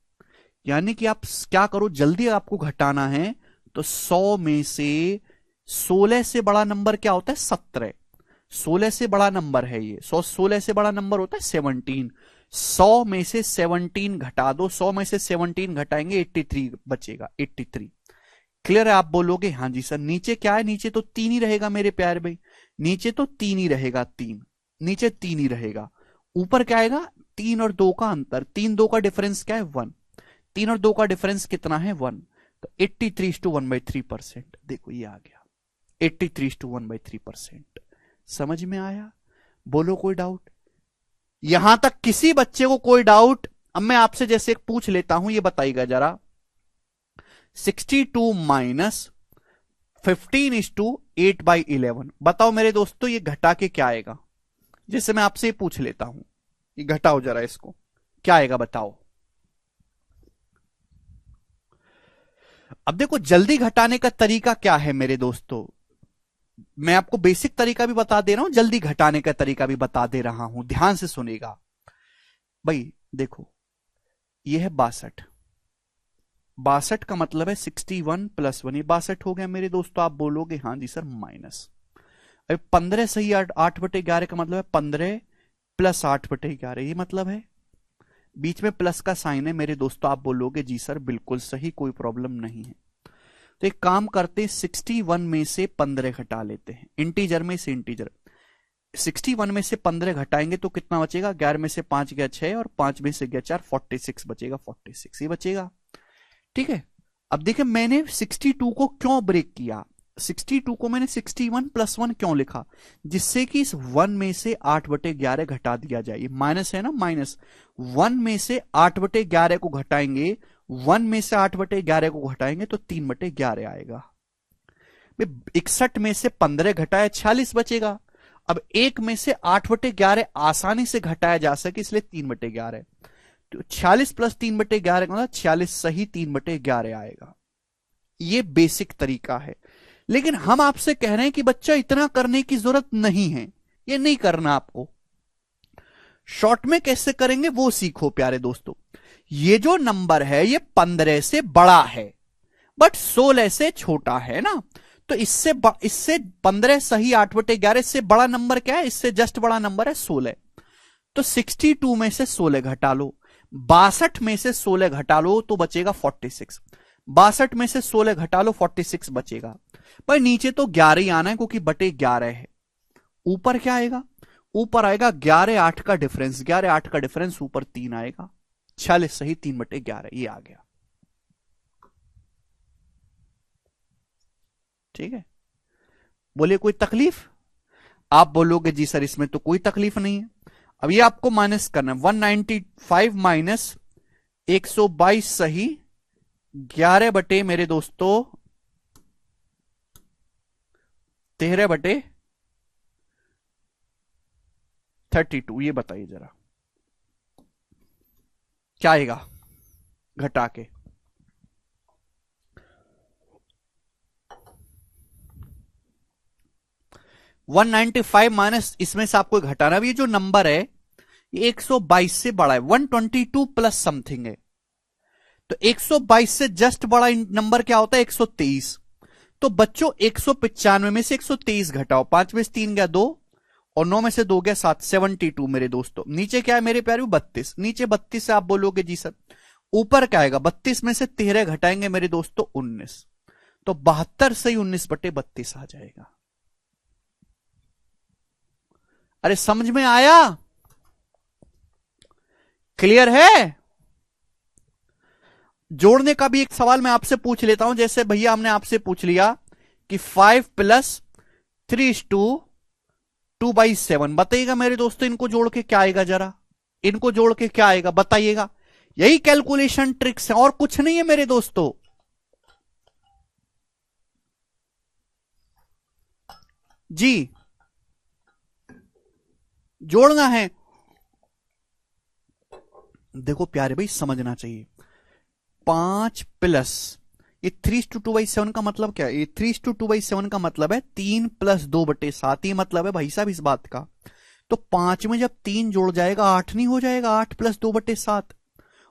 यानी कि आप क्या करो, जल्दी आपको घटाना है तो 100 में से 16 से बड़ा नंबर क्या होता है, 17। 16 से बड़ा नंबर है ये, 16 से बड़ा नंबर होता है 17। 100 में से 17 घटा दो, 100 में से 17 घटाएंगे 83 बचेगा, 83। क्लियर है? आप बोलोगे हाँ जी सर। नीचे क्या है, नीचे तो 3 ही रहेगा मेरे प्यारे भाई, नीचे तो 3 ही रहेगा, 3 नीचे 3 ही रहेगा। ऊपर क्या आएगा, 3 और 2 का अंतर, 3 2 का डिफरेंस क्या है 1, 3 और 2 का डिफरेंस कितना है 1, तो 83:1/3%। देखो ये आ गया 83:1/3%। समझ में आया? बोलो कोई डाउट? यहां तक किसी बच्चे को कोई डाउट? अब मैं आपसे जैसे एक पूछ लेता हूं, ये बताइएगा जरा, 62 माइनस 15:8/11, बताओ मेरे दोस्तों ये घटा के क्या आएगा? जैसे मैं आपसे पूछ लेता हूं, ये घटाओ जरा इसको, क्या आएगा बताओ। अब देखो जल्दी घटाने का तरीका क्या है मेरे दोस्तों, मैं आपको बेसिक तरीका भी बता दे रहा हूं, जल्दी घटाने का तरीका भी बता दे रहा हूं, ध्यान से सुनेगा भाई। देखो ये है 62, 62 का मतलब है 61 + 1, ये 62 हो गया मेरे दोस्तों। आप बोलोगे हाँ जी सर माइनस, अब 15 सही 8/11 का मतलब है 15 + 8/11, ये मतलब है बीच में प्लस का साइन है मेरे दोस्तों। आप बोलोगे जी सर बिल्कुल सही, कोई प्रॉब्लम नहीं है। तो एक काम करते हैं, 61 में से 15 घटा लेते हैं, इंटीजर में से इंटीजर। 61 में से 15 घटाएंगे तो कितना बचेगा, 11 में से 5 गया 6 और 5 में से गया 4, 46 बचेगा, 46 ही बचेगा। ठीक है, अब देखिए मैंने 62 को क्यों ब्रेक किया, 62 को मैंने 61 + 1 क्यों लिखा, जिससे कि इस 1 में से 8/11 घटा दिया जाए। ये माइनस है ना, माइनस 1 में से 8/11 को घटाएंगे, 1 में से 8/11 को घटाएंगे तो 3/11 आएगा। 61 में से 15 घटाया 46 बचेगा। अब 1 में से 8/11 आसानी से घटाया जा सके इसलिए 3/11, तो 46 + 3/11 का मतलब 46 सही 3/11 आएगा। ये बेसिक तरीका है, लेकिन हम आपसे कह रहे हैं कि बच्चा इतना करने की जरूरत नहीं है, ये नहीं करना आपको। शॉर्ट में कैसे करेंगे वो सीखो प्यारे दोस्तों। ये जो नंबर है ये 15 से बड़ा है बट 16 से छोटा है ना, तो इससे 15 सही 8/11 से बड़ा नंबर क्या है, इससे जस्ट बड़ा नंबर है 16। तो 62 में से 16 घटा लो, 62 में से 16 घटा लो तो बचेगा 46, 62 में से 16 घटा लो 46 बचेगा। भाई नीचे तो 11 ही आना है क्योंकि बटे 11 है। ऊपर क्या आएगा, ऊपर आएगा 11 8 का डिफरेंस, 11 8 का डिफरेंस ऊपर 3 आएगा, 46 सही 3/11 ये आ गया। ठीक है, बोलिए कोई तकलीफ? आप बोलोगे जी सर इसमें तो कोई तकलीफ नहीं है। अब ये आपको माइनस करना है, 195 माइनस 122 सही 11 बटे मेरे दोस्तों 13/32, ये बताइए जरा क्या आएगा घटा के। वन 195 माइनस इसमें से आपको घटाना भी, ये जो नंबर है ये 122 से बड़ा है, 122 प्लस समथिंग है, तो 122 से जस्ट बड़ा नंबर क्या होता है 123। तो बच्चों 195 में से 123 घटाओ, 5 में से 3 गया 2 और 9 में से 2 गया 7, 72 मेरे दोस्तों। नीचे क्या है मेरे प्यारे 32, नीचे 32 से आप बोलोगे जी सर ऊपर क्या आएगा, 32 में से 13 घटाएंगे मेरे दोस्तों 19, तो 72 से 19/32 आ जाएगा। अरे समझ में आया? क्लियर है? जोड़ने का भी एक सवाल मैं आपसे पूछ लेता हूं, जैसे भैया हमने आपसे पूछ लिया कि 5 + 3:2/7, बताइएगा मेरे दोस्तों इनको जोड़ के क्या आएगा, जरा इनको जोड़ के क्या आएगा बताइएगा। यही कैलकुलेशन ट्रिक्स है और कुछ नहीं है मेरे दोस्तों। जी जोड़ना है, देखो प्यारे भाई समझना चाहिए, 5 प्लस ये 3:2/7 का मतलब क्या है? ये 3:2/7 का मतलब है 3 + 2/7। ये मतलब है भाई साहब इस बात का। तो 5 में जब 3 जोड़ जाएगा 8 नहीं हो जाएगा? 8 + 2/7,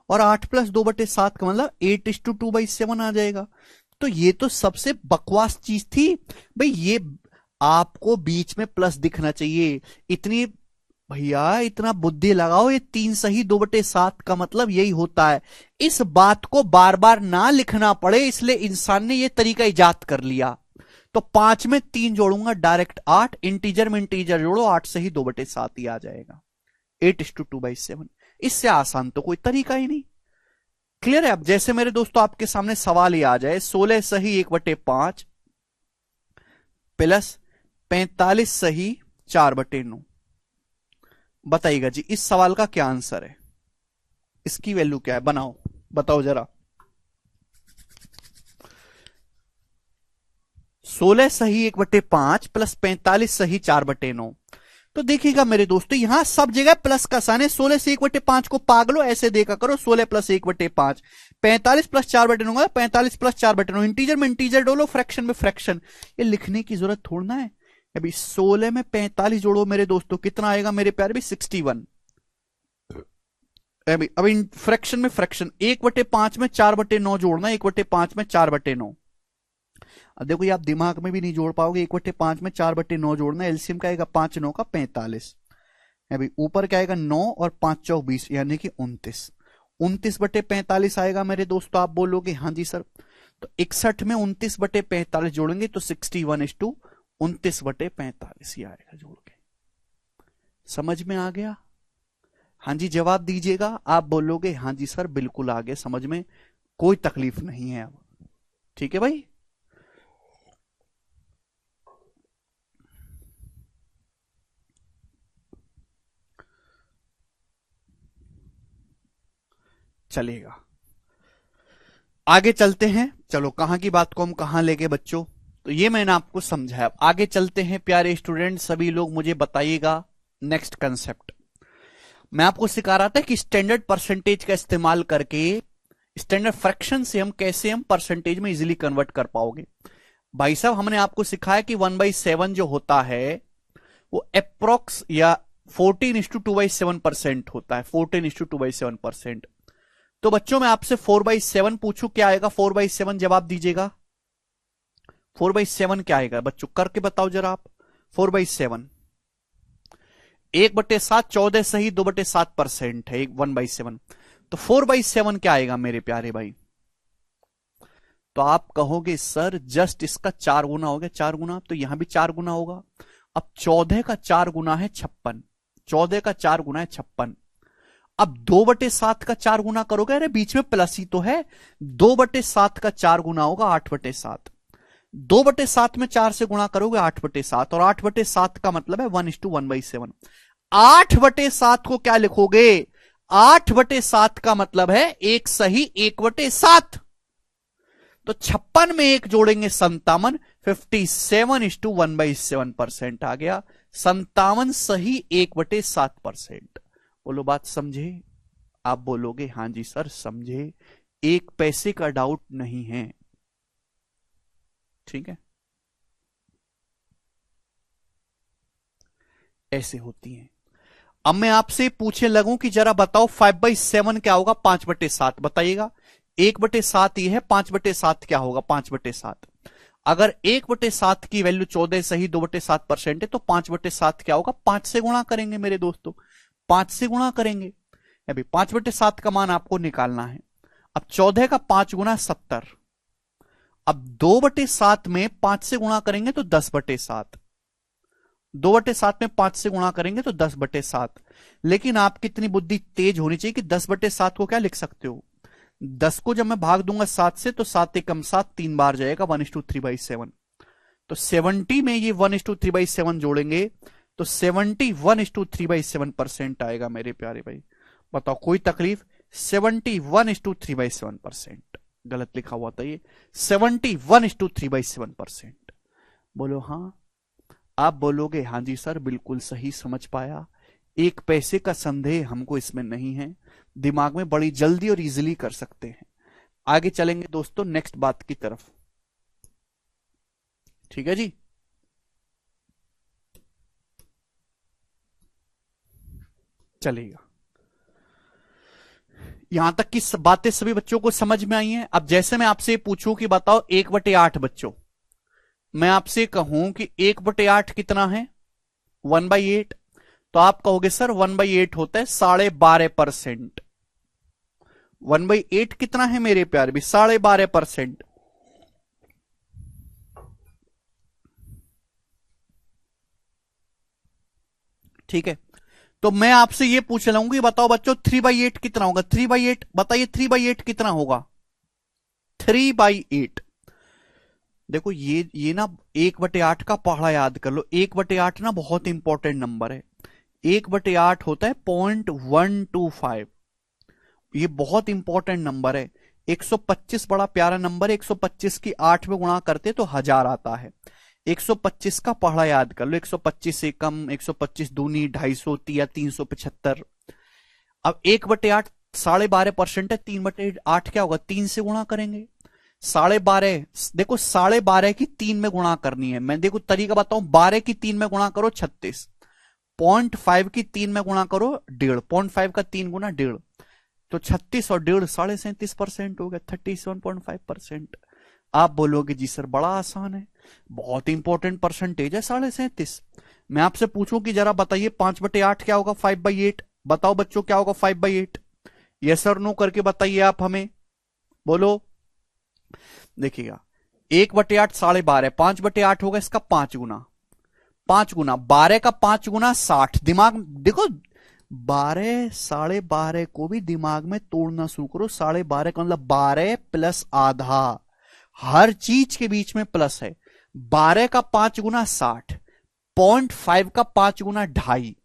और 8 + 2/7 का मतलब 8:2/7 आ जाएगा। तो ये तो सबसे बकवास चीज थी भाई। ये आपको बीच में प्लस दिखना चाहिए। इतनी भैया इतना बुद्धि लगाओ, ये 3 सही 2/7 का मतलब यही होता है। इस बात को बार बार ना लिखना पड़े इसलिए इंसान ने ये तरीका इजाद कर लिया। तो 5 में 3 जोड़ूंगा डायरेक्ट 8, इंटीजर में इंटीजर जोड़ो 8 सही 2/7 ही आ जाएगा। 8:2/7। इससे आसान तो कोई तरीका ही नहीं। क्लियर है? अब जैसे मेरे दोस्तों आपके सामने सवाल ही आ जाए 16 सही 1/5 प्लस 45 सही 4/9, बताइएगा जी इस सवाल का क्या आंसर है? इसकी वैल्यू क्या है? बनाओ, बताओ जरा। 16 सही 1/5 प्लस 45 सही 4/9। तो देखिएगा मेरे दोस्तों यहां सब जगह प्लस का साइन है। 16 से 1/5 को पागलो ऐसे देखा करो, 16 + 1/5, 45 + 4/9, 45 + 4/9, इंटीजर में इंटीजर डोलो, फ्रैक्शन में फ्रैक्शन। ये लिखने की जरूरत थोड़ा है। अभी 16 में 45 जोड़ो मेरे दोस्तों, कितना आएगा मेरे प्यारे? भी 61। अभी फ्रैक्शन में फ्रैक्शन, 1/5 में 4/9 जोड़ना, 1/5 में 4/9। अब देखो ये आप दिमाग में भी नहीं जोड़ पाओगे। 1/5 में 4/9 जोड़ना, एलसीएम का आएगा 5 9 का 45। अभी ऊपर क्या आएगा 9 और 5 चौक 20 यानी कि 29। 29/45 आएगा मेरे दोस्तों। आप बोलोगे हाँ जी सर। तो 61 में 29/45 जोड़ेंगे तो 61:29/45 ही आएगा जोड़ के। समझ में आ गया? हाँ जी जवाब दीजिएगा। आप बोलोगे हाँ जी सर बिल्कुल आ गया समझ में, कोई तकलीफ नहीं है अब। ठीक है भाई। चलेगा, आगे चलते हैं। चलो कहां की बात को हम कहां लेके बच्चों, तो ये मैंने आपको समझाया। आगे चलते हैं प्यारे स्टूडेंट, सभी लोग मुझे बताइएगा नेक्स्ट कंसेप्ट। मैं आपको सिखा रहा था कि स्टैंडर्ड परसेंटेज का इस्तेमाल करके स्टैंडर्ड फ्रैक्शन से हम कैसे हम परसेंटेज में इजीली कन्वर्ट कर पाओगे। भाई साहब हमने आपको सिखाया कि 1/7 जो होता है वो अप्रोक्स या 14:2/7% होता है। 14:2/7%। तो बच्चों मैं आपसे 4/7 पूछूं क्या आएगा? 4/7 जवाब दीजिएगा। 4/7 क्या आएगा बच्चों? करके बताओ जरा आप। 4/7 1/7 14 सही 2/7% है 1/7। तो 4/7 क्या आएगा मेरे प्यारे भाई? तो आप कहोगे सर जस्ट इसका 4 गुना हो गया। 4 गुना तो यहां भी 4 गुना होगा। अब 14 का 4 गुना है 56। 14 का 4 गुना है 56। अब 2/7 का 4 गुना करोगे, अरे बीच में प्लस ही तो है। 2/7 का 4 गुना होगा 8/7। 2/7 में 4 से गुणा करोगे 8/7, और 8/7 का मतलब है 1:1/7। 8/7 को क्या लिखोगे? 8/7 का मतलब है 1 सही 1/7। तो 56 में 1 जोड़ेंगे 57, 57:1/7% आ गया। 57 सही 1/7%। बोलो बात समझे? आप बोलोगे हां जी सर समझे, 1 पैसे का डाउट नहीं है। ठीक है, ऐसे होती हैं। अब मैं आपसे पूछने लगूं कि जरा बताओ 5/7 क्या होगा? 5/7 बताइएगा। 1/7 ये है, 5/7 क्या होगा? 5/7। अगर 1/7 की वैल्यू 14 सही 2/7% है तो 5/7 क्या होगा? 5 से गुणा करेंगे मेरे दोस्तों, 5 से गुणा करेंगे। अभी 5/7 का मान आपको निकालना है। अब 14 का 5 गुना 70। अब 2/7 में 5 से गुणा करेंगे तो 10/7। 2/7 में 5 से गुणा करेंगे तो 10/7। लेकिन आपकी इतनी बुद्धि तेज होनी चाहिए कि 10/7 को क्या लिख सकते हो? 10 को जब मैं भाग दूंगा 7 से तो 7 एकम 7 3 बार जाएगा 1:3/7। तो 70 में ये 1:3/7 जोड़ेंगे तो 71:3/7% आएगा मेरे प्यारे भाई। बताओ कोई तकलीफ? 71:3/7%। गलत लिखा हुआ था ये, 71:3/7%। बोलो हाँ। आप बोलोगे हां जी सर बिल्कुल सही समझ पाया, 1 पैसे का संदेह हमको इसमें नहीं है, दिमाग में बड़ी जल्दी और इजीली कर सकते हैं। आगे चलेंगे दोस्तों नेक्स्ट बात की तरफ। ठीक है जी। चलेगा। यहां तक की बातें सभी बच्चों को समझ में आई हैं। अब जैसे मैं आपसे पूछूं कि बताओ 1/8 बच्चों, मैं आपसे कहूं कि 1/8 कितना है, 1/8, तो आप कहोगे सर 1/8 होता है 12.5%। 1/8 कितना है मेरे प्यार भी, 12.5%। ठीक है। तो मैं आपसे ये पूछ लाऊंगी, बताओ बच्चों 3/8 कितना होगा, 3/8 बताइए, 3/8 कितना होगा, 3/8। देखो ये ना 1/8 का पहाड़ा याद कर लो, 1/8 ना बहुत इंपॉर्टेंट नंबर है। 1/8 होता है 0.125, ये बहुत इंपॉर्टेंट नंबर है। 125 बड़ा प्यारा नंबर है, 125 की 8 में गुणा करते तो 1000 आता है। 125 का पहाड़ा याद कर लो, 125 एकम, 125 दूनी 250 या 375। अब 1/8 12.5% है, 3/8 क्या होगा, 3 से गुणा करेंगे। 12.5, देखो 12.5 की 3 में गुणा करनी है। मैं देखो तरीका बताऊं, 12 की 3 में गुणा करो 36, 0.5 की 3 में गुणा करो 1.5, 0.5 का 3 गुना 1.5, तो 36 और 1.5 37.5% हो गया, 37.5%। आप बोलोगे जी सर बड़ा आसान है, बहुत इंपॉर्टेंट परसेंटेज है 37.5। मैं आपसे पूछूं कि जरा बताइए 5/8 क्या होगा, 5/8, बताओ बच्चों क्या होगा 5/8, यस और नो करके बताइए आप हमें, बोलो। देखिएगा 1/8 12.5, 5/8 होगा इसका 5 गुना, 5 गुना 12 का 5 गुना 60। दिमाग देखो, 12 12.5 को भी दिमाग में तोड़ना शुरू करो। 12.5 का मतलब 12 प्लस आधा, हर चीज के बीच में प्लस है। 12 का 5 गुना 60, 0.5 का 5 गुना 2.5,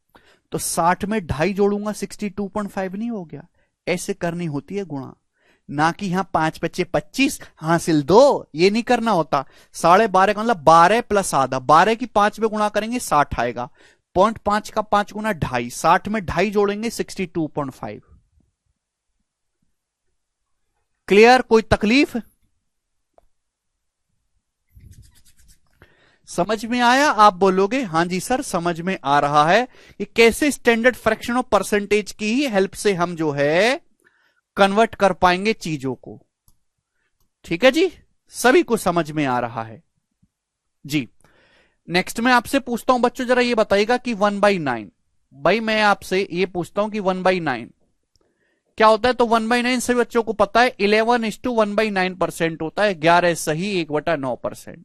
तो 60 में 2.5 जोड़ूंगा 62.5 नहीं हो गया। ऐसे करनी होती है गुणा, ना कि यहां 5 बच्चे 25 हासिल 2, ये नहीं करना होता। 12.5 का मतलब 12 प्लस आधा, 12 की 5 में गुणा करेंगे 60 आएगा, 0.5 का 5 गुना 2.5, 60 में 2.5 जोड़ेंगे 62.5। क्लियर, कोई तकलीफ, समझ में आया? आप बोलोगे हां जी सर समझ में आ रहा है कि कैसे स्टैंडर्ड फ्रैक्शन ऑफ परसेंटेज की ही हेल्प से हम जो है कन्वर्ट कर पाएंगे चीजों को। ठीक है जी, सभी को समझ में आ रहा है जी। नेक्स्ट मैं आपसे पूछता हूं बच्चों, जरा ये बताइएगा कि 1/9, भाई मैं आपसे ये पूछता हूं कि 1/9 क्या होता है, तो 1/9 सभी बच्चों को पता है 11:1/9% होता है, 11 सही 1/9%।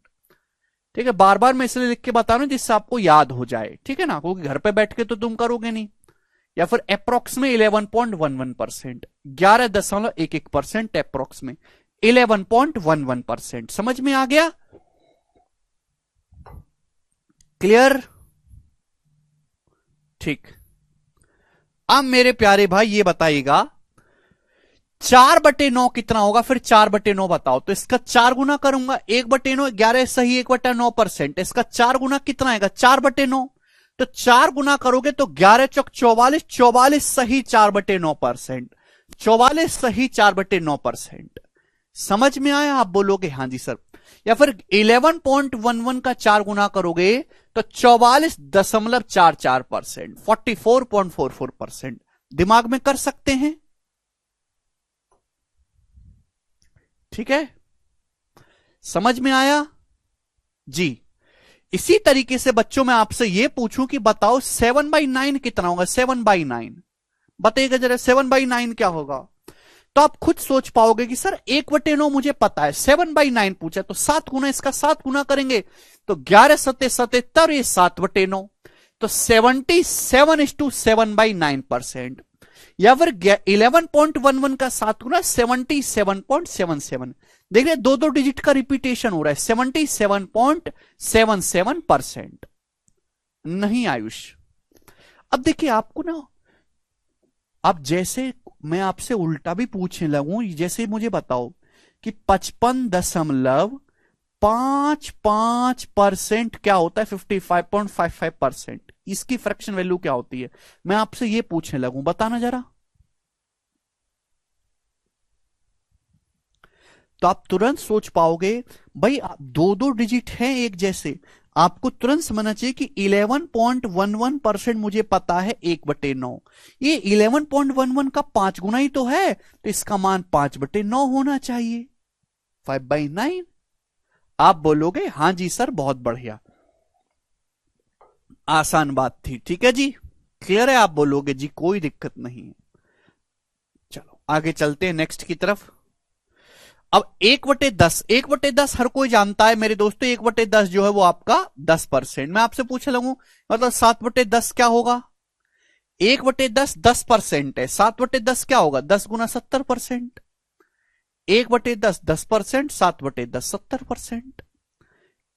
ठीक है, बार बार मैं इसलिए लिख के बता रहा हूं जिससे आपको याद हो जाए, ठीक है ना, क्योंकि घर पे बैठ के तो तुम करोगे नहीं। या फिर अप्रोक्स में 11.11%, 11.11% अप्रोक्स में 11.11%, समझ में आ गया? क्लियर? ठीक। अब मेरे प्यारे भाई ये बताइएगा 4/9 कितना होगा, फिर 4/9 बताओ। तो इसका 4 गुना करूंगा, 1/9 11 सही 1/9%, इसका 4 गुना कितना आएगा 4/9, तो 4 गुना करोगे तो 11 चौक 44, 44 सही 4/9%, 44 सही 4/9%। समझ में आया? आप बोलोगे हां जी सर। या फिर 11.11 का 4 गुना करोगे तो 44.44%, 44.44%। दिमाग में कर सकते हैं? ठीक है, समझ में आया जी। इसी तरीके से बच्चों मैं आपसे यह पूछूं कि बताओ 7/9 कितना होगा, 7/9 बताइएगा जरा, 7/9 क्या होगा। तो आप खुद सोच पाओगे कि सर 1/9 मुझे पता है, 7/9 पूछा तो 7 गुना, इसका 7 गुना करेंगे तो 11 सत्ते 77, ये 7/9, तो 77:7/9%। या फिर 11.11 का 7 गुना 77.77, देख रहे दो डिजिट का रिपीटेशन हो रहा है, 77.77%। नहीं आयुष, अब देखिए आपको ना, अब जैसे मैं आपसे उल्टा भी पूछने लगूं, जैसे मुझे बताओ कि 55.55% क्या होता है 55.55%, इसकी फ्रैक्शन वैल्यू क्या होती है, मैं आपसे यह पूछने लगूं, बताना जरा। तो आप तुरंत सोच पाओगे भाई दो दो डिजिट हैं एक जैसे, आपको तुरंत समझना चाहिए कि 11.11% मुझे पता है 1/9, ये 11.11 का 5 गुना ही तो है, तो इसका मान 5/9 होना चाहिए, 5/9। आप बोलोगे हां जी सर बहुत बढ़िया, आसान बात थी, ठीक है जी, क्लियर है, आप बोलोगे जी कोई दिक्कत नहीं है। चलो आगे चलते हैं नेक्स्ट की तरफ। अब 1/10, 1/10 हर कोई जानता है मेरे दोस्तों, 1/10 जो है वो आपका 10%। मैं आपसे पूछ लगूं मतलब 7/10 क्या होगा? 1/10 10% है, 7/10 क्या होगा? 10 गुना 70%। 1/10 10%, 7/10 70%।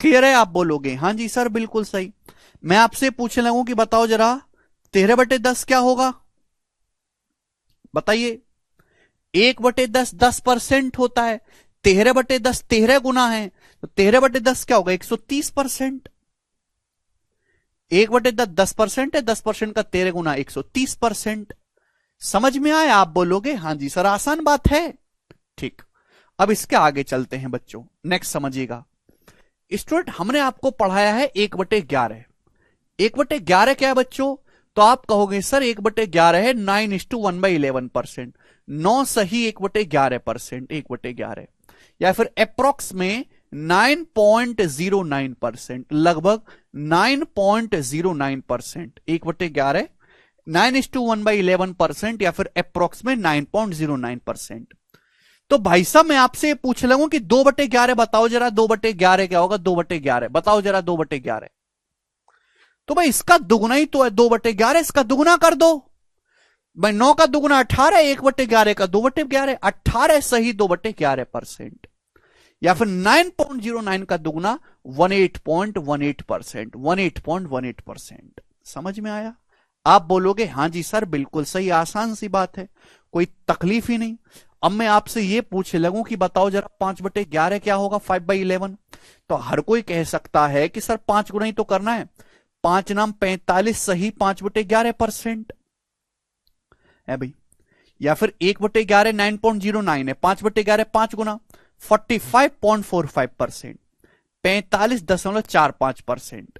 क्लियर है? आप बोलोगे हां जी सर बिल्कुल सही। मैं आपसे पूछने लगूं कि बताओ जरा 13/10 क्या होगा? बताइए। 1/10 10% होता है, 13/10 13 गुना है, तो 13/10 क्या होगा? 130%। 1/10 10% है, 10% का 13 गुना 130%। समझ में आया? आप बोलोगे हां जी सर आसान बात है। ठीक, अब इसके आगे चलते हैं बच्चों, नेक्स्ट समझिएगा। स्टूडेंट हमने आपको पढ़ाया है 1/11। 1/11 क्या है बच्चों? तो आप कहोगे सर 1/11 है 9:1/11%। 9 सही 1/11%, 1/11 या फिर अप्रोक्स में 9.09%, लगभग 9.09%। 1/11 9:1/11% या फिर अप्रोक्स में 9.09%। तो भाई साहब मैं आपसे पूछ लूं कि 2/11 बताओ जरा, 2/11 क्या होगा? 2/11 बताओ जरा, 2/11। तो भाई इसका दुगुना ही तो है 2/11, इसका दुगुना कर दो भाई। 9 का दुगुना 18, 1/11 का 2/11, 18 सही 2/11%। या फिर 9.09 का दुगुना 18.18%, 18.18%। समझ में आया? आप बोलोगे हां जी सर बिल्कुल सही, आसान सी बात है, कोई तकलीफ ही नहीं। अब मैं आपसे यह पूछने लगूं कि बताओ जरा 5/11 क्या होगा? 5/11। तो हर कोई कह सकता है कि सर 5 गुना ही तो करना है, 5 नाम 45 सही 5/11% है भाई। या फिर 1/11 9.09 है, 5/11 5 गुना 45.45%, 45.45%।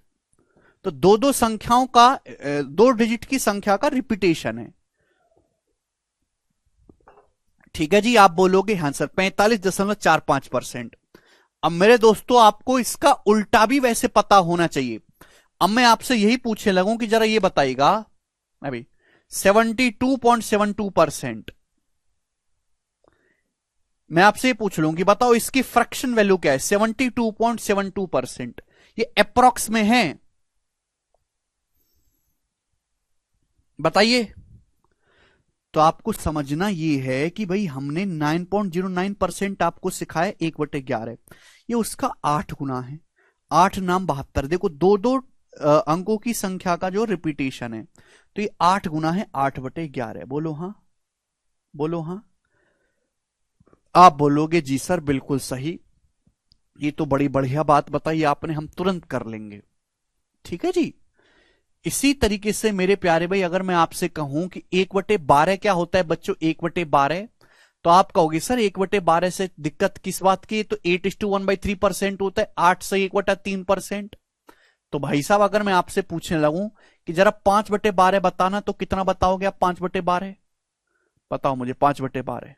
तो दो दो संख्याओं का, दो डिजिट की संख्या का रिपीटेशन है, ठीक है जी। आप बोलोगे हाँ सर 45.45%। अब मेरे दोस्तों आपको इसका उल्टा भी वैसे पता होना चाहिए। अब मैं आपसे यही पूछने लगूं कि जरा ये बताइएगा अभी 72.72%। मैं आपसे पूछ लूं कि बताओ इसकी फ्रैक्शन वैल्यू क्या है? 72.72%। ये अप्रोक्स में है, बताइए। तो आपको समझना ये है कि भाई हमने 9.09% आपको सिखाया 1/11, ये उसका 8 गुना है, 8 नाम 72। देखो दो दो अंकों की संख्या का जो रिपीटेशन है, तो ये 8 गुना है 8/11। बोलो हाँ, बोलो हाँ। आप बोलोगे जी सर बिल्कुल सही, ये तो बड़ी बढ़िया बात बताई आपने, हम तुरंत कर लेंगे, ठीक है जी। इसी तरीके से मेरे प्यारे भाई अगर मैं आपसे कहूं कि 1/12 क्या होता है बच्चों? 1/12 तो आप कहोगे सर 1/12 से दिक्कत किस बात की? तो 8:1/3% होता है, 8 से 1/3%। तो भाई साहब अगर मैं आपसे पूछने लगूं कि जरा 5/12 बताना, तो कितना बताओगे आप? 5/12 बताओ मुझे। 5/12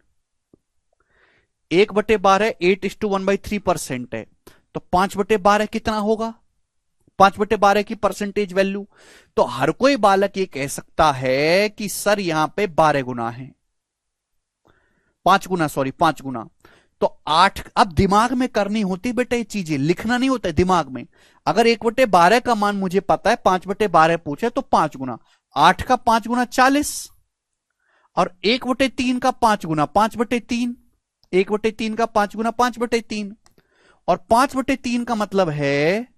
1/12 8:1/3% है, तो 5/12 कितना होगा? 5/12 की परसेंटेज वैल्यू। तो हर कोई बालक ये कह सकता है कि सर यहां पे 12 गुना है, 5 गुना, सॉरी 5 गुना। तो 8 अब दिमाग में करनी होती बेटा, ये चीजें लिखना नहीं होता है दिमाग में। अगर 1/12 का मान मुझे पता है, 5/12 पूछे तो 5 गुना, 8 का 5 गुना 40, और 1/3 का 5 गुना 5/3, 1/3 का 5 गुना 5/3, और 5/3 का मतलब है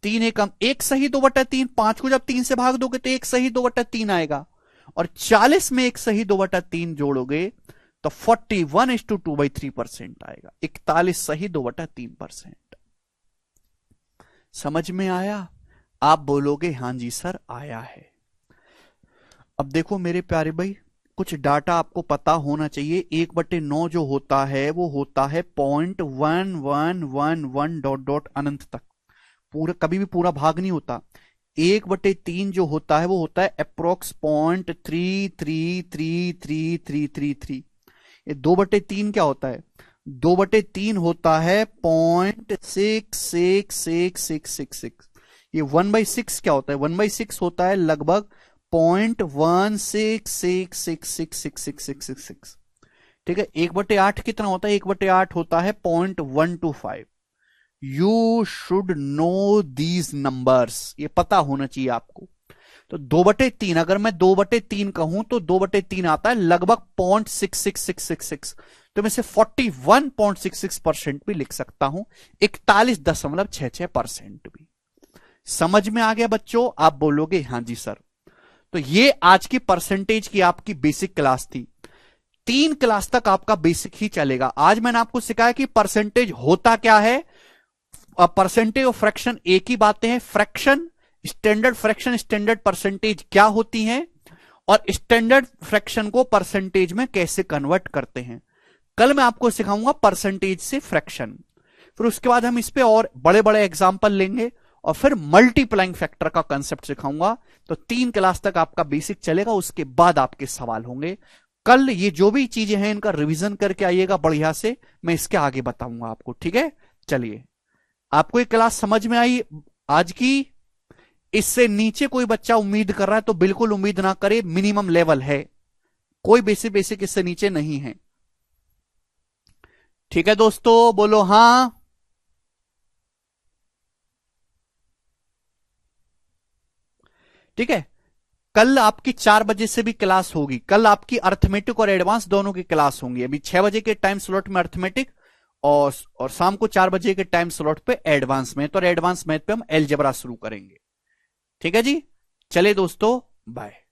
3 एकम 1 सही 2/3। 5 को जब 3 से भाग दोगे तो 1 सही 2/3 आएगा, और 40 में 1 सही 2/3 जोड़ोगे तो 41:2/3% आएगा, 41 सही 2/3%। समझ में आया? आप बोलोगे हां जी सर आया है। अब देखो मेरे प्यारे भाई, कुछ डाटा आपको पता होना चाहिए। 1/9 जो होता है वो होता है 0.1111 डॉट डॉट अनंत तक, पूरा कभी भी पूरा भाग नहीं होता। 1/3 जो होता है वो होता है अप्रोक्स 0.33333333। ये 2/3 क्या होता है? 2/3 होता है 0.66666। ये 1/6 क्या होता है? 1/6 होता है लगभग 0.16666666। ठीक है। 1/8 कितना होता है? 1/8 होता है 0.125। You should know these numbers, ये पता होना चाहिए आपको। तो 2/3, अगर मैं 2/3 कहूं तो 2/3 आता है लगभग 0.66666। तो मैं इसे 41.66% भी लिख सकता हूं, 41.66% भी। समझ में आ गया बच्चों? आप बोलोगे हां जी सर। तो ये आज की परसेंटेज की आपकी बेसिक क्लास थी। 3 क्लास तक आपका बेसिक ही चलेगा। आज मैंने आपको सिखाया कि परसेंटेज होता क्या है। परसेंटेज और फ्रैक्शन एक ही बातें हैं। Fraction, standard fraction, standard percentage क्या होती हैं, और स्टैंडर्ड फ्रैक्शन को परसेंटेज में कैसे कन्वर्ट करते हैं। कल मैं आपको सिखाऊंगा परसेंटेज से फ्रैक्शन, फिर उसके बाद हम इस पे और बड़े बड़े एग्जाम्पल लेंगे, और फिर मल्टीप्लाइंग फैक्टर का कंसेप्ट सिखाऊंगा। तो 3 क्लास तक आपका बेसिक चलेगा, उसके बाद आपके सवाल होंगे। कल ये जो भी चीजें हैं इनका रिवीजन करके आइएगा बढ़िया से, मैं इसके आगे बताऊंगा आपको। ठीक है, चलिए। आपको ये क्लास समझ में आई आज की? इससे नीचे कोई बच्चा उम्मीद कर रहा है तो बिल्कुल उम्मीद ना करे, मिनिमम लेवल है, कोई बेसिक बेसिक इससे नीचे नहीं है। ठीक है दोस्तों, बोलो हां। ठीक है। कल आपकी 4 बजे से भी क्लास होगी। कल आपकी अर्थमेटिक और एडवांस दोनों की क्लास होंगी। अभी 6 बजे के टाइम स्लॉट में अर्थमेटिक, और शाम को 4 बजे के टाइम स्लॉट पे एडवांस मैथ, और एडवांस मैथ पे हम अलजेब्रा शुरू करेंगे। ठीक है जी, चले दोस्तों, बाय।